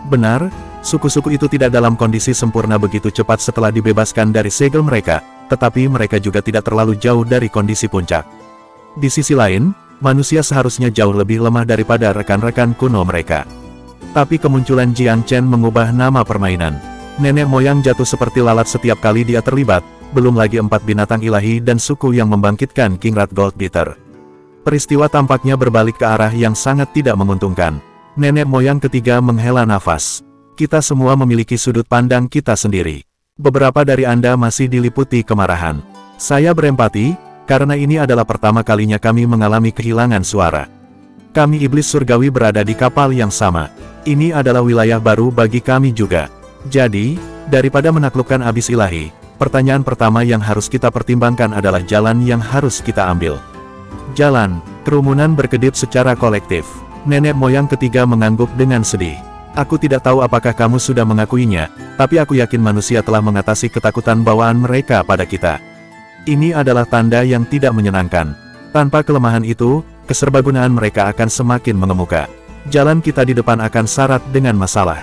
Benar, suku-suku itu tidak dalam kondisi sempurna begitu cepat setelah dibebaskan dari segel mereka, tetapi mereka juga tidak terlalu jauh dari kondisi puncak. Di sisi lain, manusia seharusnya jauh lebih lemah daripada rekan-rekan kuno mereka. Tapi kemunculan Jiang Chen mengubah nama permainan. Nenek moyang jatuh seperti lalat setiap kali dia terlibat, belum lagi 4 binatang ilahi dan suku yang membangkitkan King Rat Goldbeater. Peristiwa tampaknya berbalik ke arah yang sangat tidak menguntungkan. Nenek moyang ketiga menghela nafas. Kita semua memiliki sudut pandang kita sendiri. Beberapa dari Anda masih diliputi kemarahan. Saya berempati, karena ini adalah pertama kalinya kami mengalami kehilangan suara. Kami iblis surgawi berada di kapal yang sama. Ini adalah wilayah baru bagi kami juga. Jadi, daripada menaklukkan abis ilahi, pertanyaan pertama yang harus kita pertimbangkan adalah jalan yang harus kita ambil. Jalan. Kerumunan berkedip secara kolektif. Nenek moyang ketiga mengangguk dengan sedih. Aku tidak tahu apakah kamu sudah mengakuinya, tapi aku yakin manusia telah mengatasi ketakutan bawaan mereka pada kita. Ini adalah tanda yang tidak menyenangkan. Tanpa kelemahan itu, keserbagunaan mereka akan semakin mengemuka. Jalan kita di depan akan syarat dengan masalah.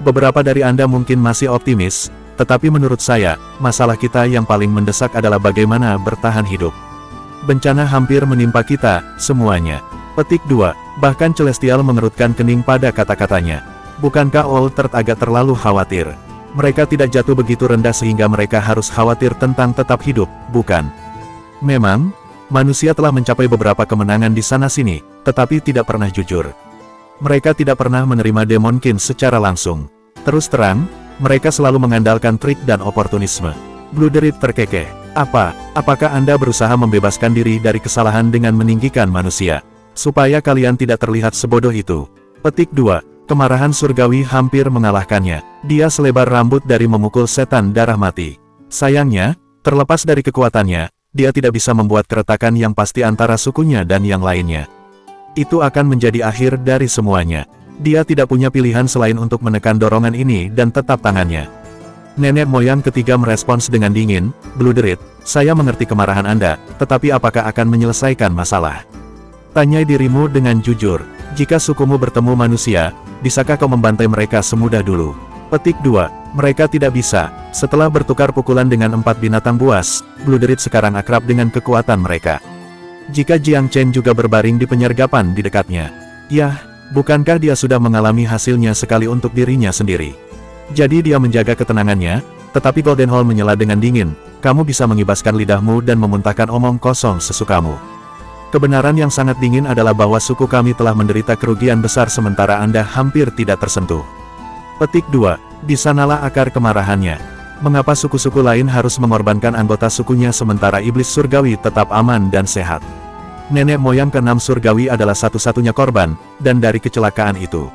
Beberapa dari Anda mungkin masih optimis, tetapi menurut saya, masalah kita yang paling mendesak adalah bagaimana bertahan hidup. Bencana hampir menimpa kita, semuanya. Petik 2. Bahkan Celestial mengerutkan kening pada kata-katanya. Bukankah Altered agak terlalu khawatir? Mereka tidak jatuh begitu rendah sehingga mereka harus khawatir tentang tetap hidup, bukan? Memang, manusia telah mencapai beberapa kemenangan di sana-sini, tetapi tidak pernah jujur. Mereka tidak pernah menerima Demonkin secara langsung. Terus terang, mereka selalu mengandalkan trik dan oportunisme. Blooderit terkekeh. Apakah Anda berusaha membebaskan diri dari kesalahan dengan meninggikan manusia? Supaya kalian tidak terlihat sebodoh itu. Petik 2. Kemarahan surgawi hampir mengalahkannya. Dia selebar rambut dari memukul setan darah mati. Sayangnya, terlepas dari kekuatannya, dia tidak bisa membuat keretakan yang pasti antara sukunya dan yang lainnya. Itu akan menjadi akhir dari semuanya. Dia tidak punya pilihan selain untuk menekan dorongan ini dan tetap tangannya. Nenek moyang ketiga merespons dengan dingin, Bluderit, saya mengerti kemarahan Anda, tetapi apakah akan menyelesaikan masalah? Tanyai dirimu dengan jujur, jika sukumu bertemu manusia, bisakah kau membantai mereka semudah dulu? Petik 2. Mereka tidak bisa. Setelah bertukar pukulan dengan 4 binatang buas, Bluderit sekarang akrab dengan kekuatan mereka. Jika Jiang Chen juga berbaring di penyergapan di dekatnya. Yah, bukankah dia sudah mengalami hasilnya sekali untuk dirinya sendiri? Jadi dia menjaga ketenangannya, tetapi Golden Hall menyela dengan dingin, kamu bisa mengibaskan lidahmu dan memuntahkan omong kosong sesukamu. Kebenaran yang sangat dingin adalah bahwa suku kami telah menderita kerugian besar sementara Anda hampir tidak tersentuh. Petik 2. Di sanalah akar kemarahannya. Mengapa suku-suku lain harus mengorbankan anggota sukunya sementara iblis surgawi tetap aman dan sehat? Nenek moyang ke-6 surgawi adalah satu-satunya korban, dan dari kecelakaan itu.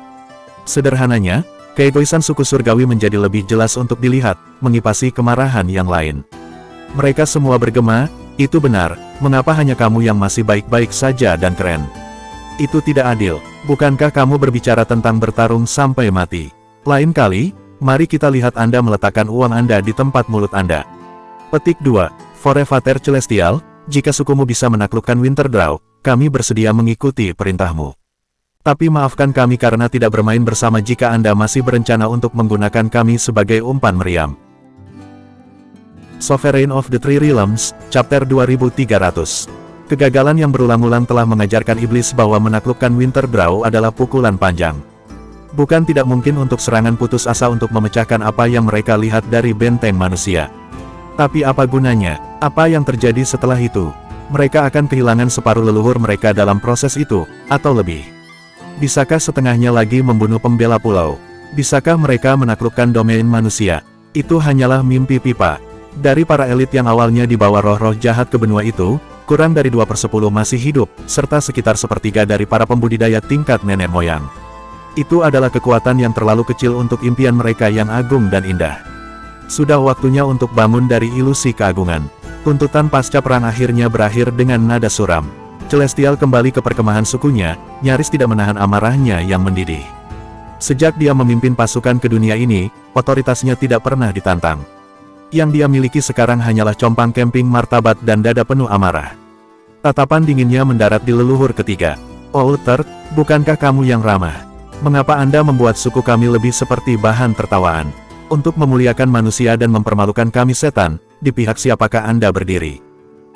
Sederhananya, keegoisan suku surgawi menjadi lebih jelas untuk dilihat, mengipasi kemarahan yang lain. Mereka semua bergema, itu benar, mengapa hanya kamu yang masih baik-baik saja dan keren? Itu tidak adil, bukankah kamu berbicara tentang bertarung sampai mati? Lain kali, mari kita lihat Anda meletakkan uang Anda di tempat mulut Anda. Petik 2. Forevater Celestial, jika sukumu bisa menaklukkan Winterdraw, kami bersedia mengikuti perintahmu. Tapi maafkan kami karena tidak bermain bersama jika Anda masih berencana untuk menggunakan kami sebagai umpan meriam. Sovereign of the Three Realms, Chapter 2300. Kegagalan yang berulang-ulang telah mengajarkan iblis bahwa menaklukkan Winterdraw adalah pukulan panjang. Bukan tidak mungkin untuk serangan putus asa untuk memecahkan apa yang mereka lihat dari benteng manusia. Tapi apa gunanya? Apa yang terjadi setelah itu? Mereka akan kehilangan separuh leluhur mereka dalam proses itu, atau lebih. Bisakah setengahnya lagi membunuh pembela pulau? Bisakah mereka menaklukkan domain manusia? Itu hanyalah mimpi pipa. Dari para elit yang awalnya dibawa roh-roh jahat ke benua itu, kurang dari 2/10 masih hidup, serta sekitar sepertiga dari para pembudidaya tingkat nenek moyang. Itu adalah kekuatan yang terlalu kecil untuk impian mereka yang agung dan indah. Sudah waktunya untuk bangun dari ilusi keagungan. Tuntutan pasca perang akhirnya berakhir dengan nada suram. Celestial kembali ke perkemahan sukunya, nyaris tidak menahan amarahnya yang mendidih. Sejak dia memimpin pasukan ke dunia ini, otoritasnya tidak pernah ditantang. Yang dia miliki sekarang hanyalah compang camping martabat dan dada penuh amarah. Tatapan dinginnya mendarat di leluhur ketiga. Oh Third, bukankah kamu yang ramah? Mengapa Anda membuat suku kami lebih seperti bahan tertawaan? Untuk memuliakan manusia dan mempermalukan kami setan, di pihak siapakah Anda berdiri?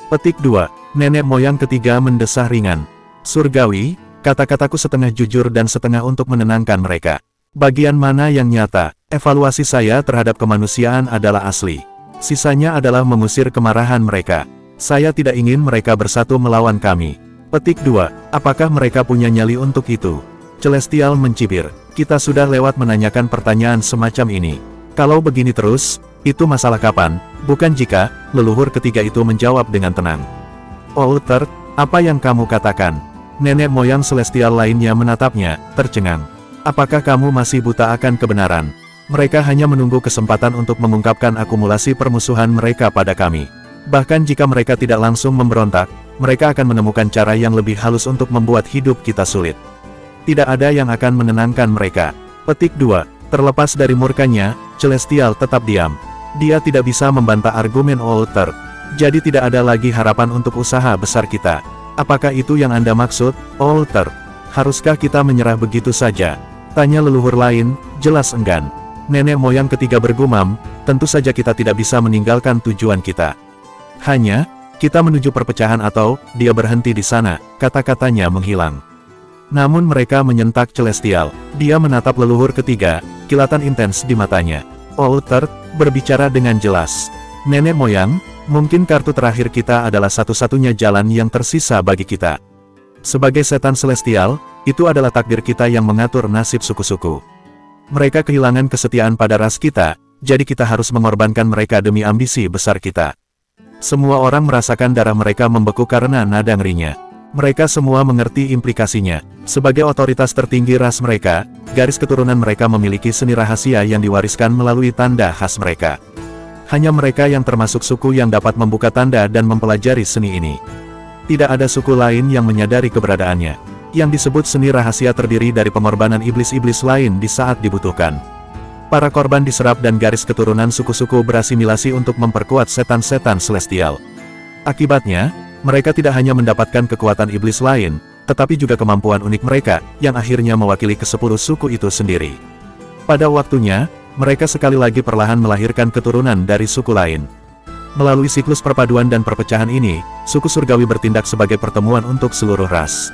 Petik 2. Nenek moyang ketiga mendesah ringan. Surgawi, kata-kataku setengah jujur dan setengah untuk menenangkan mereka. Bagian mana yang nyata? Evaluasi saya terhadap kemanusiaan adalah asli. Sisanya adalah mengusir kemarahan mereka. Saya tidak ingin mereka bersatu melawan kami. Petik 2. Apakah mereka punya nyali untuk itu? Celestial mencibir. Kita sudah lewat menanyakan pertanyaan semacam ini. Kalau begini terus, itu masalah kapan, bukan jika, leluhur ketiga itu menjawab dengan tenang. Oh Third, apa yang kamu katakan? Nenek moyang celestial lainnya menatapnya, tercengang. Apakah kamu masih buta akan kebenaran? Mereka hanya menunggu kesempatan untuk mengungkapkan akumulasi permusuhan mereka pada kami. Bahkan jika mereka tidak langsung memberontak, mereka akan menemukan cara yang lebih halus untuk membuat hidup kita sulit. Tidak ada yang akan menenangkan mereka. Petik 2. Terlepas dari murkanya, Celestial tetap diam. Dia tidak bisa membantah argumen Third. Jadi tidak ada lagi harapan untuk usaha besar kita. Apakah itu yang Anda maksud, Third? Haruskah kita menyerah begitu saja? Tanya leluhur lain, jelas enggan. Nenek moyang ketiga bergumam, tentu saja kita tidak bisa meninggalkan tujuan kita. Hanya, kita menuju perpecahan atau, dia berhenti di sana, kata-katanya menghilang. Namun mereka menyentak Celestial. Dia menatap leluhur ketiga, kilatan intens di matanya. Third, berbicara dengan jelas. Nenek moyang, mungkin kartu terakhir kita adalah satu-satunya jalan yang tersisa bagi kita. Sebagai setan Celestial, itu adalah takdir kita yang mengatur nasib suku-suku. Mereka kehilangan kesetiaan pada ras kita, jadi kita harus mengorbankan mereka demi ambisi besar kita. Semua orang merasakan darah mereka membeku karena nada ngerinya. Mereka semua mengerti implikasinya. Sebagai otoritas tertinggi ras mereka, garis keturunan mereka memiliki seni rahasia yang diwariskan melalui tanda khas mereka. Hanya mereka yang termasuk suku yang dapat membuka tanda dan mempelajari seni ini. Tidak ada suku lain yang menyadari keberadaannya. Yang disebut seni rahasia terdiri dari pengorbanan iblis-iblis lain di saat dibutuhkan. Para korban diserap dan garis keturunan suku-suku berasimilasi untuk memperkuat setan-setan celestial. Akibatnya, mereka tidak hanya mendapatkan kekuatan iblis lain, tetapi juga kemampuan unik mereka, yang akhirnya mewakili ke-10 suku itu sendiri. Pada waktunya, mereka sekali lagi perlahan melahirkan keturunan dari suku lain. Melalui siklus perpaduan dan perpecahan ini, suku surgawi bertindak sebagai pertemuan untuk seluruh ras.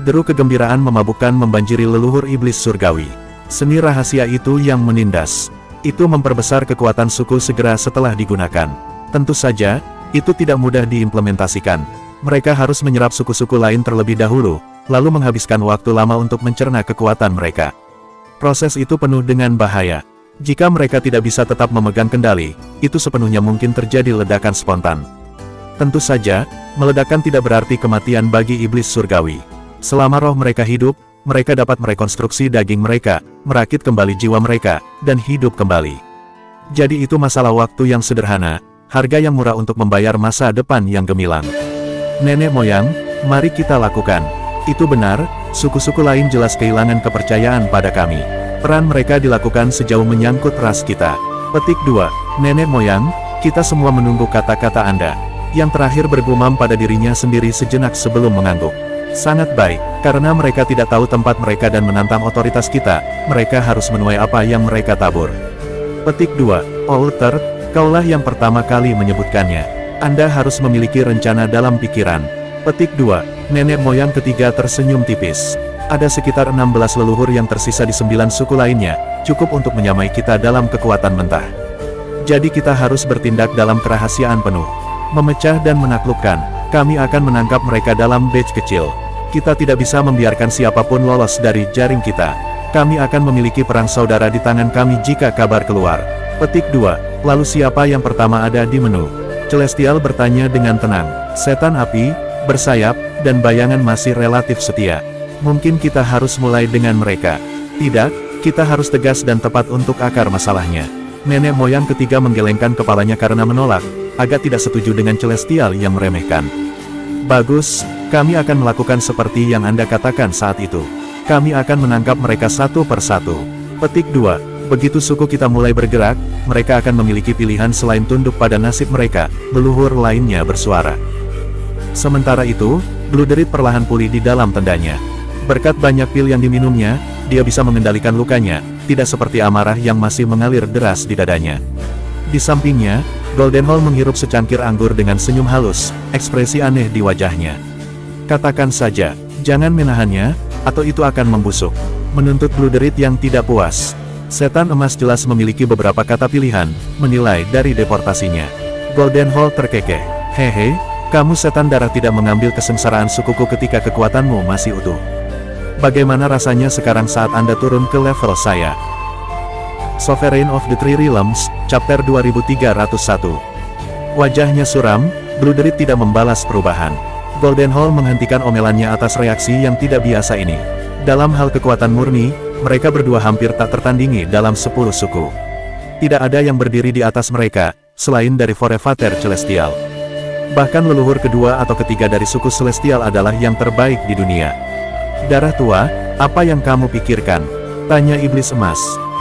Deru kegembiraan memabukkan membanjiri leluhur iblis surgawi. Seni rahasia itu yang menindas. Itu memperbesar kekuatan suku segera setelah digunakan. Tentu saja, itu tidak mudah diimplementasikan. Mereka harus menyerap suku-suku lain terlebih dahulu, lalu menghabiskan waktu lama untuk mencerna kekuatan mereka. Proses itu penuh dengan bahaya. Jika mereka tidak bisa tetap memegang kendali, itu sepenuhnya mungkin terjadi ledakan spontan. Tentu saja, meledakan tidak berarti kematian bagi iblis surgawi. Selama roh mereka hidup, mereka dapat merekonstruksi daging mereka, merakit kembali jiwa mereka, dan hidup kembali. Jadi itu masalah waktu yang sederhana, harga yang murah untuk membayar masa depan yang gemilang. Nenek moyang, mari kita lakukan. Itu benar, suku-suku lain jelas kehilangan kepercayaan pada kami. Peran mereka dilakukan sejauh menyangkut ras kita. Petik 2. Nenek moyang, kita semua menunggu kata-kata Anda. Yang terakhir bergumam pada dirinya sendiri sejenak sebelum mengangguk. Sangat baik, karena mereka tidak tahu tempat mereka dan menantang otoritas kita, mereka harus menuai apa yang mereka tabur. Petik 2. Alter, kaulah yang pertama kali menyebutkannya. Anda harus memiliki rencana dalam pikiran. Petik 2. Nenek moyang ketiga tersenyum tipis. Ada sekitar 16 leluhur yang tersisa di 9 suku lainnya, cukup untuk menyamai kita dalam kekuatan mentah. Jadi kita harus bertindak dalam kerahasiaan penuh. Memecah dan menaklukkan, kami akan menangkap mereka dalam batch kecil. Kita tidak bisa membiarkan siapapun lolos dari jaring kita. Kami akan memiliki perang saudara di tangan kami jika kabar keluar. Petik 2. Lalu siapa yang pertama ada di menu? Celestial bertanya dengan tenang. Setan api, bersayap, dan bayangan masih relatif setia. Mungkin kita harus mulai dengan mereka. Tidak, kita harus tegas dan tepat untuk akar masalahnya. Nenek moyang ketiga menggelengkan kepalanya karena menolak, agak tidak setuju dengan Celestial yang meremehkan. Bagus, kami akan melakukan seperti yang Anda katakan saat itu. Kami akan menangkap mereka satu persatu. Petik 2. Begitu suku kita mulai bergerak, mereka akan memiliki pilihan selain tunduk pada nasib mereka, leluhur lainnya bersuara. Sementara itu, Blue Derit perlahan pulih di dalam tendanya. Berkat banyak pil yang diminumnya, dia bisa mengendalikan lukanya, tidak seperti amarah yang masih mengalir deras di dadanya. Di sampingnya, Golden Hall menghirup secangkir anggur dengan senyum halus, ekspresi aneh di wajahnya. Katakan saja, jangan menahannya, atau itu akan membusuk. Menuntut Blue Derit yang tidak puas. Setan emas jelas memiliki beberapa kata pilihan, menilai dari deportasinya. Golden Hall terkekeh. Hehe, kamu setan darah tidak mengambil kesengsaraan sukuku ketika kekuatanmu masih utuh. Bagaimana rasanya sekarang saat Anda turun ke level saya? Sovereign of the Three Realms, Chapter 2301. Wajahnya suram, Blue Derit tidak membalas perubahan. Golden Hall menghentikan omelannya atas reaksi yang tidak biasa ini. Dalam hal kekuatan murni, mereka berdua hampir tak tertandingi dalam 10 suku. Tidak ada yang berdiri di atas mereka, selain dari Forefather Celestial. Bahkan leluhur kedua atau ketiga dari suku Celestial adalah yang terbaik di dunia. Darah tua, apa yang kamu pikirkan? Tanya iblis emas.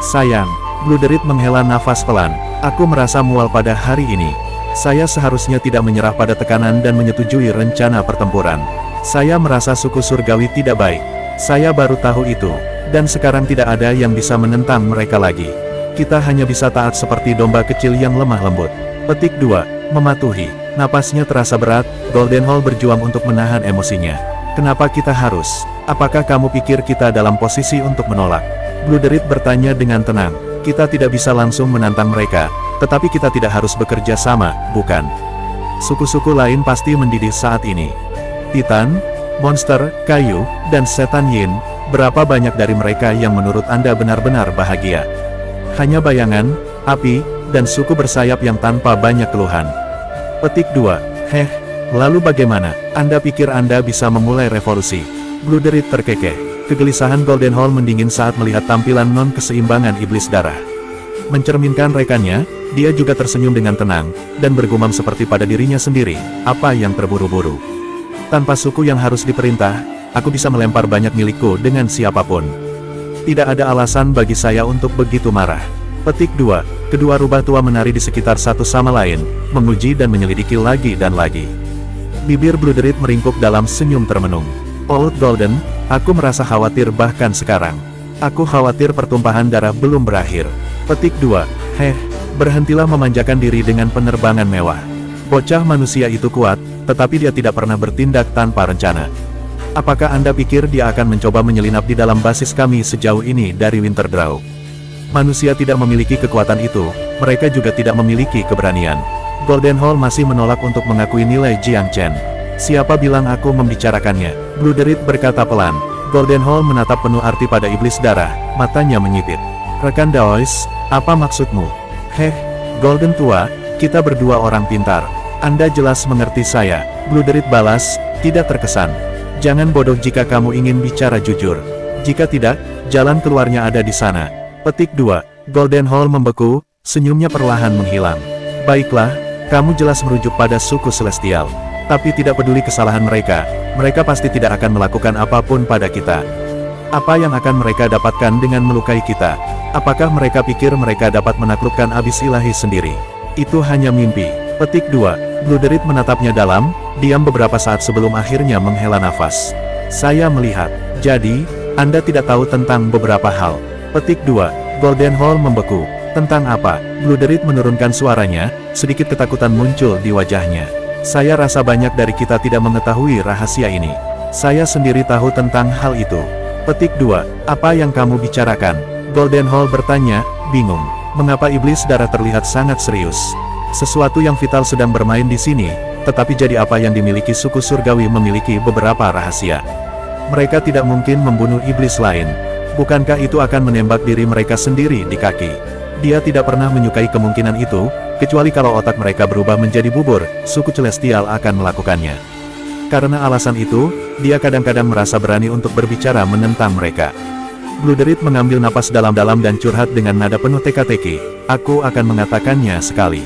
Sayang, Blue Derit menghela nafas pelan. Aku merasa mual pada hari ini. Saya seharusnya tidak menyerah pada tekanan dan menyetujui rencana pertempuran. Saya merasa suku surgawi tidak baik. Saya baru tahu itu. Dan sekarang tidak ada yang bisa menentang mereka lagi. Kita hanya bisa taat seperti domba kecil yang lemah lembut. Petik 2. Mematuhi. Napasnya terasa berat, Golden Hall berjuang untuk menahan emosinya. Kenapa kita harus? Apakah kamu pikir kita dalam posisi untuk menolak? Blue Derit bertanya dengan tenang. Kita tidak bisa langsung menantang mereka, tetapi kita tidak harus bekerja sama, bukan? Suku-suku lain pasti mendidih saat ini. Titan, monster, kayu, dan setan yin, berapa banyak dari mereka yang menurut Anda benar-benar bahagia? Hanya bayangan, api, dan suku bersayap yang tanpa banyak keluhan. Petik 2. Lalu bagaimana? Anda pikir Anda bisa memulai revolusi? Blooderit terkekeh. Kegelisahan Golden Hall mendingin saat melihat tampilan non-keseimbangan iblis darah. Mencerminkan rekannya, dia juga tersenyum dengan tenang, dan bergumam seperti pada dirinya sendiri, apa yang terburu-buru. Tanpa suku yang harus diperintah, aku bisa melempar banyak milikku dengan siapapun. Tidak ada alasan bagi saya untuk begitu marah. Petik 2. Kedua rubah tua menari di sekitar satu sama lain, menguji dan menyelidiki lagi dan lagi. Bibir Blooderit meringkuk dalam senyum termenung. Old Golden, aku merasa khawatir bahkan sekarang. Aku khawatir pertumpahan darah belum berakhir. Petik 2. Berhentilah memanjakan diri dengan penerbangan mewah. Bocah manusia itu kuat, tetapi dia tidak pernah bertindak tanpa rencana. Apakah Anda pikir dia akan mencoba menyelinap di dalam basis kami sejauh ini dari Winterdraw? Manusia tidak memiliki kekuatan itu, mereka juga tidak memiliki keberanian. Golden Hall masih menolak untuk mengakui nilai Jiang Chen. Siapa bilang aku membicarakannya? Blooderit berkata pelan. Golden Hall menatap penuh arti pada iblis darah, matanya menyipit. Rekan Daois, apa maksudmu? Golden tua, kita berdua orang pintar. Anda jelas mengerti saya. Blooderit balas, tidak terkesan. Jangan bodoh jika kamu ingin bicara jujur. Jika tidak, jalan keluarnya ada di sana. Petik 2. Golden Hall membeku, senyumnya perlahan menghilang. Baiklah, kamu jelas merujuk pada suku Celestial. Tapi tidak peduli kesalahan mereka, mereka pasti tidak akan melakukan apapun pada kita. Apa yang akan mereka dapatkan dengan melukai kita? Apakah mereka pikir mereka dapat menaklukkan abis ilahi sendiri? Itu hanya mimpi. Petik 2. Blooderit menatapnya dalam, diam beberapa saat sebelum akhirnya menghela nafas. Saya melihat. Jadi, Anda tidak tahu tentang beberapa hal. Petik 2. Golden Hall membeku. Tentang apa? Blooderit menurunkan suaranya, sedikit ketakutan muncul di wajahnya. Saya rasa banyak dari kita tidak mengetahui rahasia ini. Saya sendiri tahu tentang hal itu. Petik 2. Apa yang kamu bicarakan? Golden Hall bertanya, bingung. Mengapa iblis darah terlihat sangat serius? Sesuatu yang vital sedang bermain di sini, tetapi jadi apa yang dimiliki suku surgawi memiliki beberapa rahasia. Mereka tidak mungkin membunuh iblis lain. Bukankah itu akan menembak diri mereka sendiri di kaki? Dia tidak pernah menyukai kemungkinan itu, kecuali kalau otak mereka berubah menjadi bubur, suku Celestial akan melakukannya. Karena alasan itu, dia kadang-kadang merasa berani untuk berbicara menentang mereka. Blooderit mengambil napas dalam-dalam dan curhat dengan nada penuh teka-teki. Aku akan mengatakannya sekali.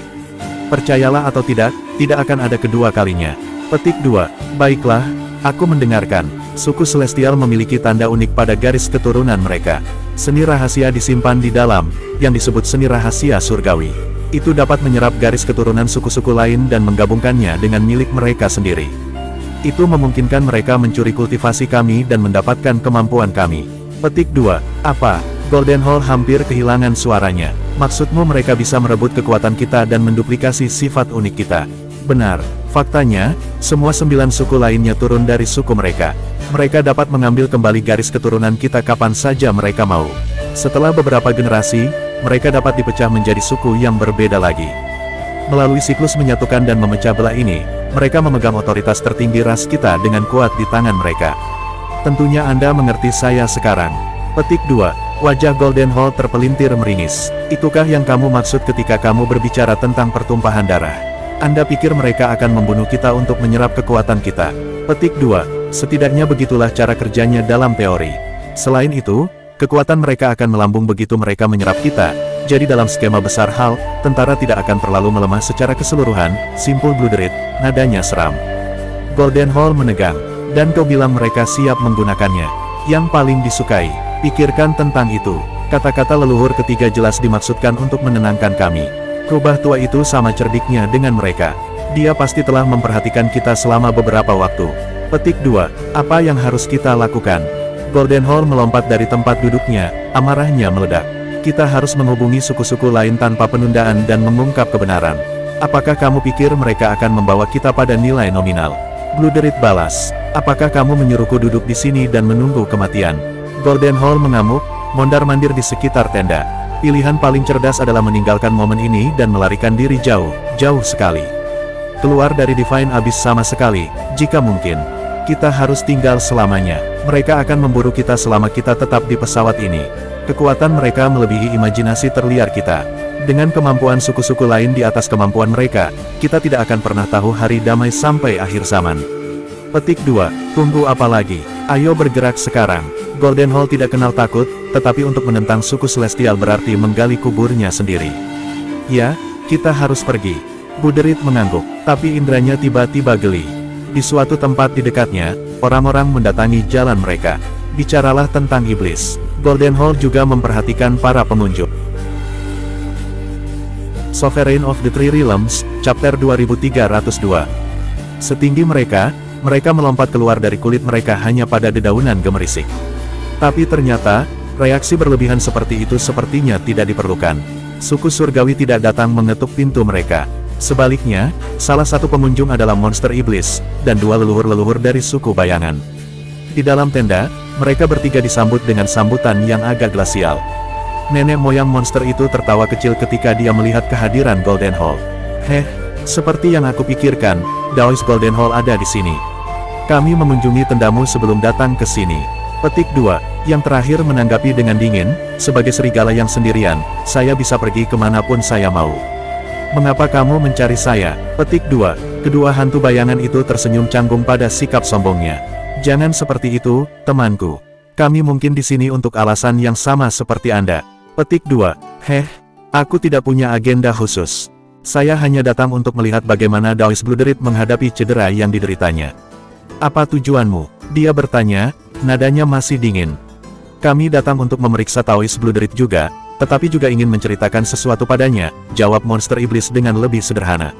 Percayalah atau tidak akan ada kedua kalinya. Petik 2. Baiklah, aku mendengarkan. Suku Celestial memiliki tanda unik pada garis keturunan mereka. Seni rahasia disimpan di dalam, yang disebut seni rahasia surgawi. Itu dapat menyerap garis keturunan suku-suku lain dan menggabungkannya dengan milik mereka sendiri. Itu memungkinkan mereka mencuri kultivasi kami dan mendapatkan kemampuan kami. Petik 2. Apa? Golden Hall hampir kehilangan suaranya. Maksudmu mereka bisa merebut kekuatan kita dan menduplikasi sifat unik kita? Benar. Faktanya, semua 9 suku lainnya turun dari suku mereka. Mereka dapat mengambil kembali garis keturunan kita kapan saja mereka mau. Setelah beberapa generasi, mereka dapat dipecah menjadi suku yang berbeda lagi. Melalui siklus menyatukan dan memecah belah ini, mereka memegang otoritas tertinggi ras kita dengan kuat di tangan mereka. Tentunya Anda mengerti saya sekarang. Petik 2. Wajah Golden Hall terpelintir meringis. Itukah yang kamu maksud ketika kamu berbicara tentang pertumpahan darah? Anda pikir mereka akan membunuh kita untuk menyerap kekuatan kita? Petik 2. Setidaknya begitulah cara kerjanya dalam teori. Selain itu, kekuatan mereka akan melambung begitu mereka menyerap kita. Jadi dalam skema besar hal, tentara tidak akan terlalu melemah secara keseluruhan. Simpul Blooderit, nadanya seram. Golden Hall menegang. Dan kau bilang mereka siap menggunakannya. Yang paling disukai. Pikirkan tentang itu. Kata-kata leluhur ketiga jelas dimaksudkan untuk menenangkan kami. Rubah tua itu sama cerdiknya dengan mereka. Dia pasti telah memperhatikan kita selama beberapa waktu. Petik 2. Apa yang harus kita lakukan? Golden Hall melompat dari tempat duduknya, amarahnya meledak. Kita harus menghubungi suku-suku lain tanpa penundaan dan mengungkap kebenaran. Apakah kamu pikir mereka akan membawa kita pada nilai nominal? Blooderit balas. Apakah kamu menyuruhku duduk di sini dan menunggu kematian? Golden Hall mengamuk, mondar-mandir di sekitar tenda. Pilihan paling cerdas adalah meninggalkan momen ini dan melarikan diri jauh, jauh sekali. Keluar dari Divine Abyss sama sekali, jika mungkin. Kita harus tinggal selamanya. Mereka akan memburu kita selama kita tetap di pesawat ini. Kekuatan mereka melebihi imajinasi terliar kita. Dengan kemampuan suku-suku lain di atas kemampuan mereka, kita tidak akan pernah tahu hari damai sampai akhir zaman. Petik 2. Tunggu apa lagi? Ayo bergerak sekarang. Goldenhall tidak kenal takut, tetapi untuk menentang suku Celestial berarti menggali kuburnya sendiri. Ya, kita harus pergi. Bluderit mengangguk, tapi indranya tiba-tiba geli. Di suatu tempat di dekatnya, orang-orang mendatangi jalan mereka. Bicaralah tentang iblis. Goldenhall juga memperhatikan para pengunjung. Sovereign of the Three Realms, Chapter 2302. Setinggi mereka melompat keluar dari kulit mereka hanya pada dedaunan gemerisik. Tapi ternyata, reaksi berlebihan seperti itu sepertinya tidak diperlukan. Suku surgawi tidak datang mengetuk pintu mereka. Sebaliknya, salah satu pengunjung adalah monster iblis, dan dua leluhur-leluhur dari suku bayangan. Di dalam tenda, mereka bertiga disambut dengan sambutan yang agak glasial. Nenek moyang monster itu tertawa kecil ketika dia melihat kehadiran Goldenhall. Heh, seperti yang aku pikirkan, Daois Goldenhall ada di sini. Kami mengunjungi tendamu sebelum datang ke sini. Petik 2. Yang terakhir menanggapi dengan dingin, sebagai serigala yang sendirian, saya bisa pergi kemanapun saya mau. Mengapa kamu mencari saya? Petik 2. Kedua hantu bayangan itu tersenyum canggung pada sikap sombongnya. Jangan seperti itu, temanku. Kami mungkin di sini untuk alasan yang sama seperti Anda. Petik 2. Heh, aku tidak punya agenda khusus. Saya hanya datang untuk melihat bagaimana Daois Bluderit menghadapi cedera yang dideritanya. Apa tujuanmu? Dia bertanya, nadanya masih dingin. Kami datang untuk memeriksa Daois Bluderit juga, tetapi juga ingin menceritakan sesuatu padanya, jawab monster iblis dengan lebih sederhana.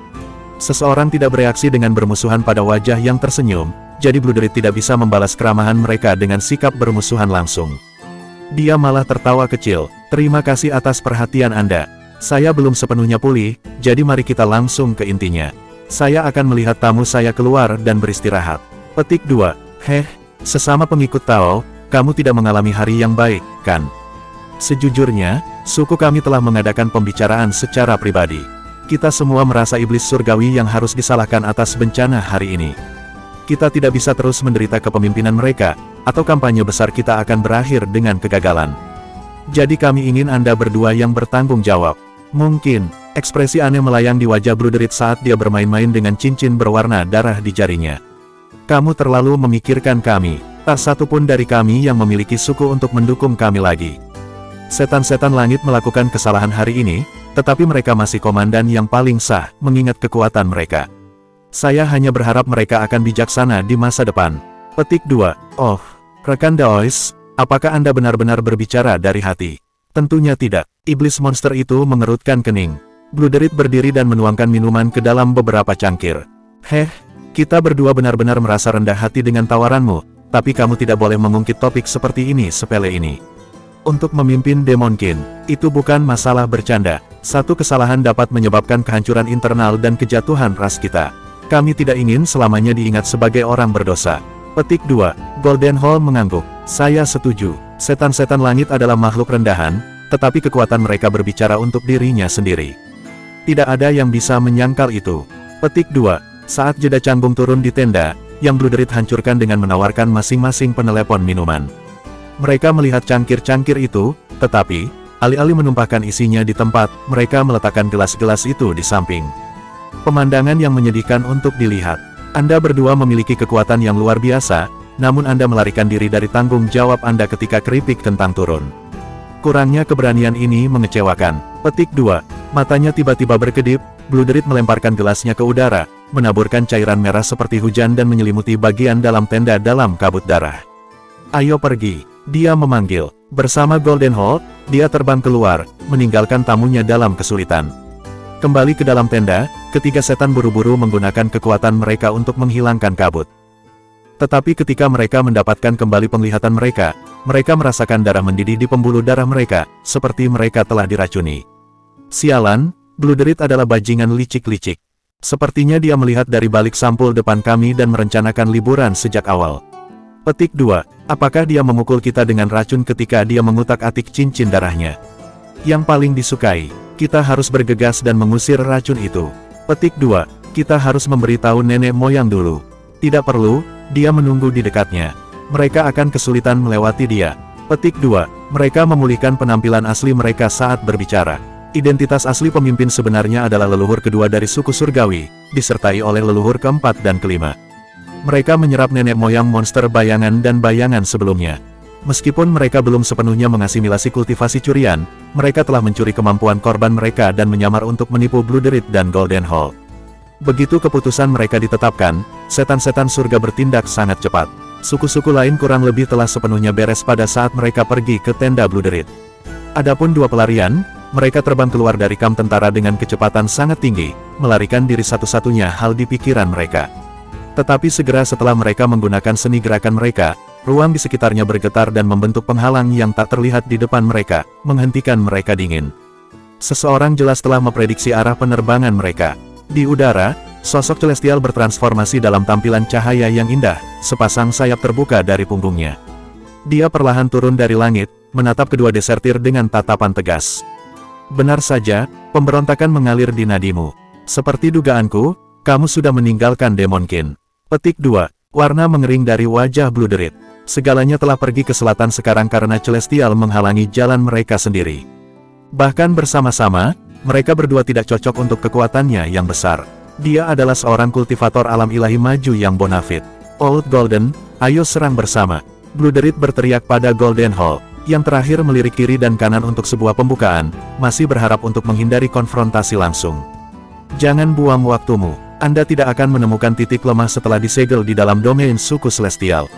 Seseorang tidak bereaksi dengan bermusuhan pada wajah yang tersenyum, jadi Bluderit tidak bisa membalas keramahan mereka dengan sikap bermusuhan langsung. Dia malah tertawa kecil, terima kasih atas perhatian Anda. Saya belum sepenuhnya pulih, jadi mari kita langsung ke intinya. Saya akan melihat tamu saya keluar dan beristirahat. Petik 2. Heh, sesama pengikut Tao, kamu tidak mengalami hari yang baik, kan? Sejujurnya, suku kami telah mengadakan pembicaraan secara pribadi. Kita semua merasa iblis surgawi yang harus disalahkan atas bencana hari ini. Kita tidak bisa terus menderita kepemimpinan mereka, atau kampanye besar kita akan berakhir dengan kegagalan. Jadi kami ingin Anda berdua yang bertanggung jawab. Mungkin, ekspresi aneh melayang di wajah Bluderit saat dia bermain-main dengan cincin berwarna darah di jarinya. Kamu terlalu memikirkan kami. Tak satu pun dari kami yang memiliki suku untuk mendukung kami lagi. Setan-setan langit melakukan kesalahan hari ini, tetapi mereka masih komandan yang paling sah, mengingat kekuatan mereka. Saya hanya berharap mereka akan bijaksana di masa depan. Petik 2. Oh, rekan Daois, apakah Anda benar-benar berbicara dari hati? Tentunya tidak. Iblis monster itu mengerutkan kening. Bluderit berdiri dan menuangkan minuman ke dalam beberapa cangkir. Heh, kita berdua benar-benar merasa rendah hati dengan tawaranmu, tapi kamu tidak boleh mengungkit topik seperti ini sepele ini. Untuk memimpin Demonkin, itu bukan masalah bercanda. Satu kesalahan dapat menyebabkan kehancuran internal dan kejatuhan ras kita. Kami tidak ingin selamanya diingat sebagai orang berdosa. Petik 2. Goldenhall mengangguk. Saya setuju. Setan-setan langit adalah makhluk rendahan, tetapi kekuatan mereka berbicara untuk dirinya sendiri. Tidak ada yang bisa menyangkal itu. Petik 2. Saat jeda canggung turun di tenda, yang Bluderit hancurkan dengan menawarkan masing-masing penelepon minuman. Mereka melihat cangkir-cangkir itu, tetapi, alih-alih menumpahkan isinya di tempat, mereka meletakkan gelas-gelas itu di samping. Pemandangan yang menyedihkan untuk dilihat. Anda berdua memiliki kekuatan yang luar biasa, namun Anda melarikan diri dari tanggung jawab Anda ketika keripik kentang turun. Kurangnya keberanian ini mengecewakan. Petik 2. Matanya tiba-tiba berkedip, Bluderit melemparkan gelasnya ke udara, menaburkan cairan merah seperti hujan dan menyelimuti bagian dalam tenda dalam kabut darah. Ayo pergi, dia memanggil. Bersama Goldenhall, dia terbang keluar, meninggalkan tamunya dalam kesulitan. Kembali ke dalam tenda, ketiga setan buru-buru menggunakan kekuatan mereka untuk menghilangkan kabut. Tetapi ketika mereka mendapatkan kembali penglihatan mereka merasakan darah mendidih di pembuluh darah mereka, seperti mereka telah diracuni. Sialan, Bluderit adalah bajingan licik-licik. Sepertinya dia melihat dari balik sampul depan kami dan merencanakan liburan sejak awal. Petik 2. Apakah dia memukul kita dengan racun ketika dia mengutak-atik cincin darahnya? Yang paling disukai, kita harus bergegas dan mengusir racun itu. Petik 2. Kita harus memberitahu nenek moyang dulu. Tidak perlu, dia menunggu di dekatnya. Mereka akan kesulitan melewati dia. Petik 2. Mereka memulihkan penampilan asli mereka saat berbicara. Identitas asli pemimpin sebenarnya adalah leluhur kedua dari suku surgawi, disertai oleh leluhur keempat dan kelima. Mereka menyerap nenek moyang monster bayangan dan bayangan sebelumnya. Meskipun mereka belum sepenuhnya mengasimilasi kultivasi curian, mereka telah mencuri kemampuan korban mereka dan menyamar untuk menipu Bloodred dan Golden Hall. Begitu keputusan mereka ditetapkan, setan-setan surga bertindak sangat cepat. Suku-suku lain kurang lebih telah sepenuhnya beres pada saat mereka pergi ke tenda Bloodred. Adapun dua pelarian, mereka terbang keluar dari kamp tentara dengan kecepatan sangat tinggi, melarikan diri satu-satunya hal di pikiran mereka. Tetapi segera setelah mereka menggunakan seni gerakan mereka, ruang di sekitarnya bergetar dan membentuk penghalang yang tak terlihat di depan mereka, menghentikan mereka dingin. Seseorang jelas telah memprediksi arah penerbangan mereka. Di udara, sosok celestial bertransformasi dalam tampilan cahaya yang indah, sepasang sayap terbuka dari punggungnya. Dia perlahan turun dari langit, menatap kedua desertir dengan tatapan tegas. Benar saja, pemberontakan mengalir di nadimu. Seperti dugaanku, kamu sudah meninggalkan Demonkin. Petik 2. Warna mengering dari wajah Bloodred. Segalanya telah pergi ke selatan sekarang karena celestial menghalangi jalan mereka sendiri. Bahkan bersama-sama, mereka berdua tidak cocok untuk kekuatannya yang besar. Dia adalah seorang kultivator alam ilahi maju yang bonafit. Old Golden, ayo serang bersama. Bloodred berteriak pada Golden Hall, yang terakhir melirik kiri dan kanan untuk sebuah pembukaan, masih berharap untuk menghindari konfrontasi langsung. Jangan buang waktumu, Anda tidak akan menemukan titik lemah setelah disegel di dalam domain suku celestial.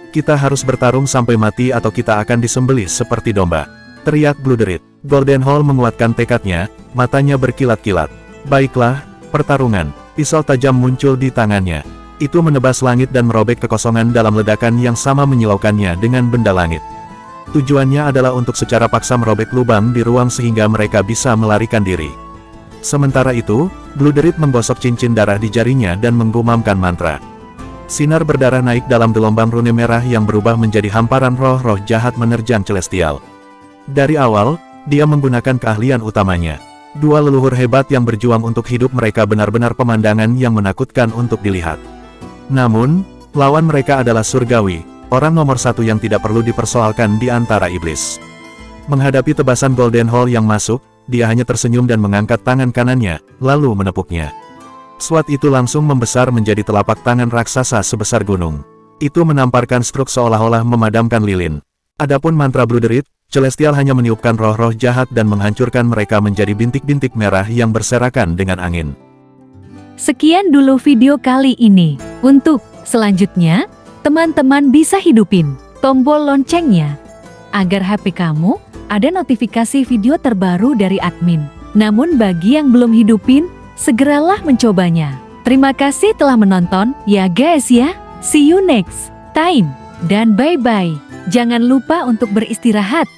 Kita harus bertarung sampai mati atau kita akan disembelih seperti domba. Teriak Bloodred. Golden Hall menguatkan tekadnya, matanya berkilat-kilat. Baiklah, pertarungan. Pisau tajam muncul di tangannya. Itu menebas langit dan merobek kekosongan dalam ledakan yang sama menyilaukannya dengan benda langit. Tujuannya adalah untuk secara paksa merobek lubang di ruang sehingga mereka bisa melarikan diri. Sementara itu, Bloodred menggosok cincin darah di jarinya dan menggumamkan mantra. Sinar berdarah naik dalam gelombang rune merah yang berubah menjadi hamparan roh-roh jahat menerjang celestial. Dari awal, dia menggunakan keahlian utamanya. Dua leluhur hebat yang berjuang untuk hidup mereka benar-benar pemandangan yang menakutkan untuk dilihat. Namun, lawan mereka adalah surgawi, orang nomor satu yang tidak perlu dipersoalkan di antara iblis. Menghadapi tebasan Golden Hall yang masuk, dia hanya tersenyum dan mengangkat tangan kanannya, lalu menepuknya. Swat itu langsung membesar menjadi telapak tangan raksasa sebesar gunung. Itu menamparkan struk seolah-olah memadamkan lilin. Adapun mantra Bloodred, celestial hanya meniupkan roh-roh jahat dan menghancurkan mereka menjadi bintik-bintik merah yang berserakan dengan angin. Sekian dulu video kali ini. Untuk selanjutnya, teman-teman bisa hidupin tombol loncengnya, agar HP kamu ada notifikasi video terbaru dari admin. Namun bagi yang belum hidupin, segeralah mencobanya. Terima kasih telah menonton, ya guys ya. See you next time. Dan bye-bye. Jangan lupa untuk beristirahat.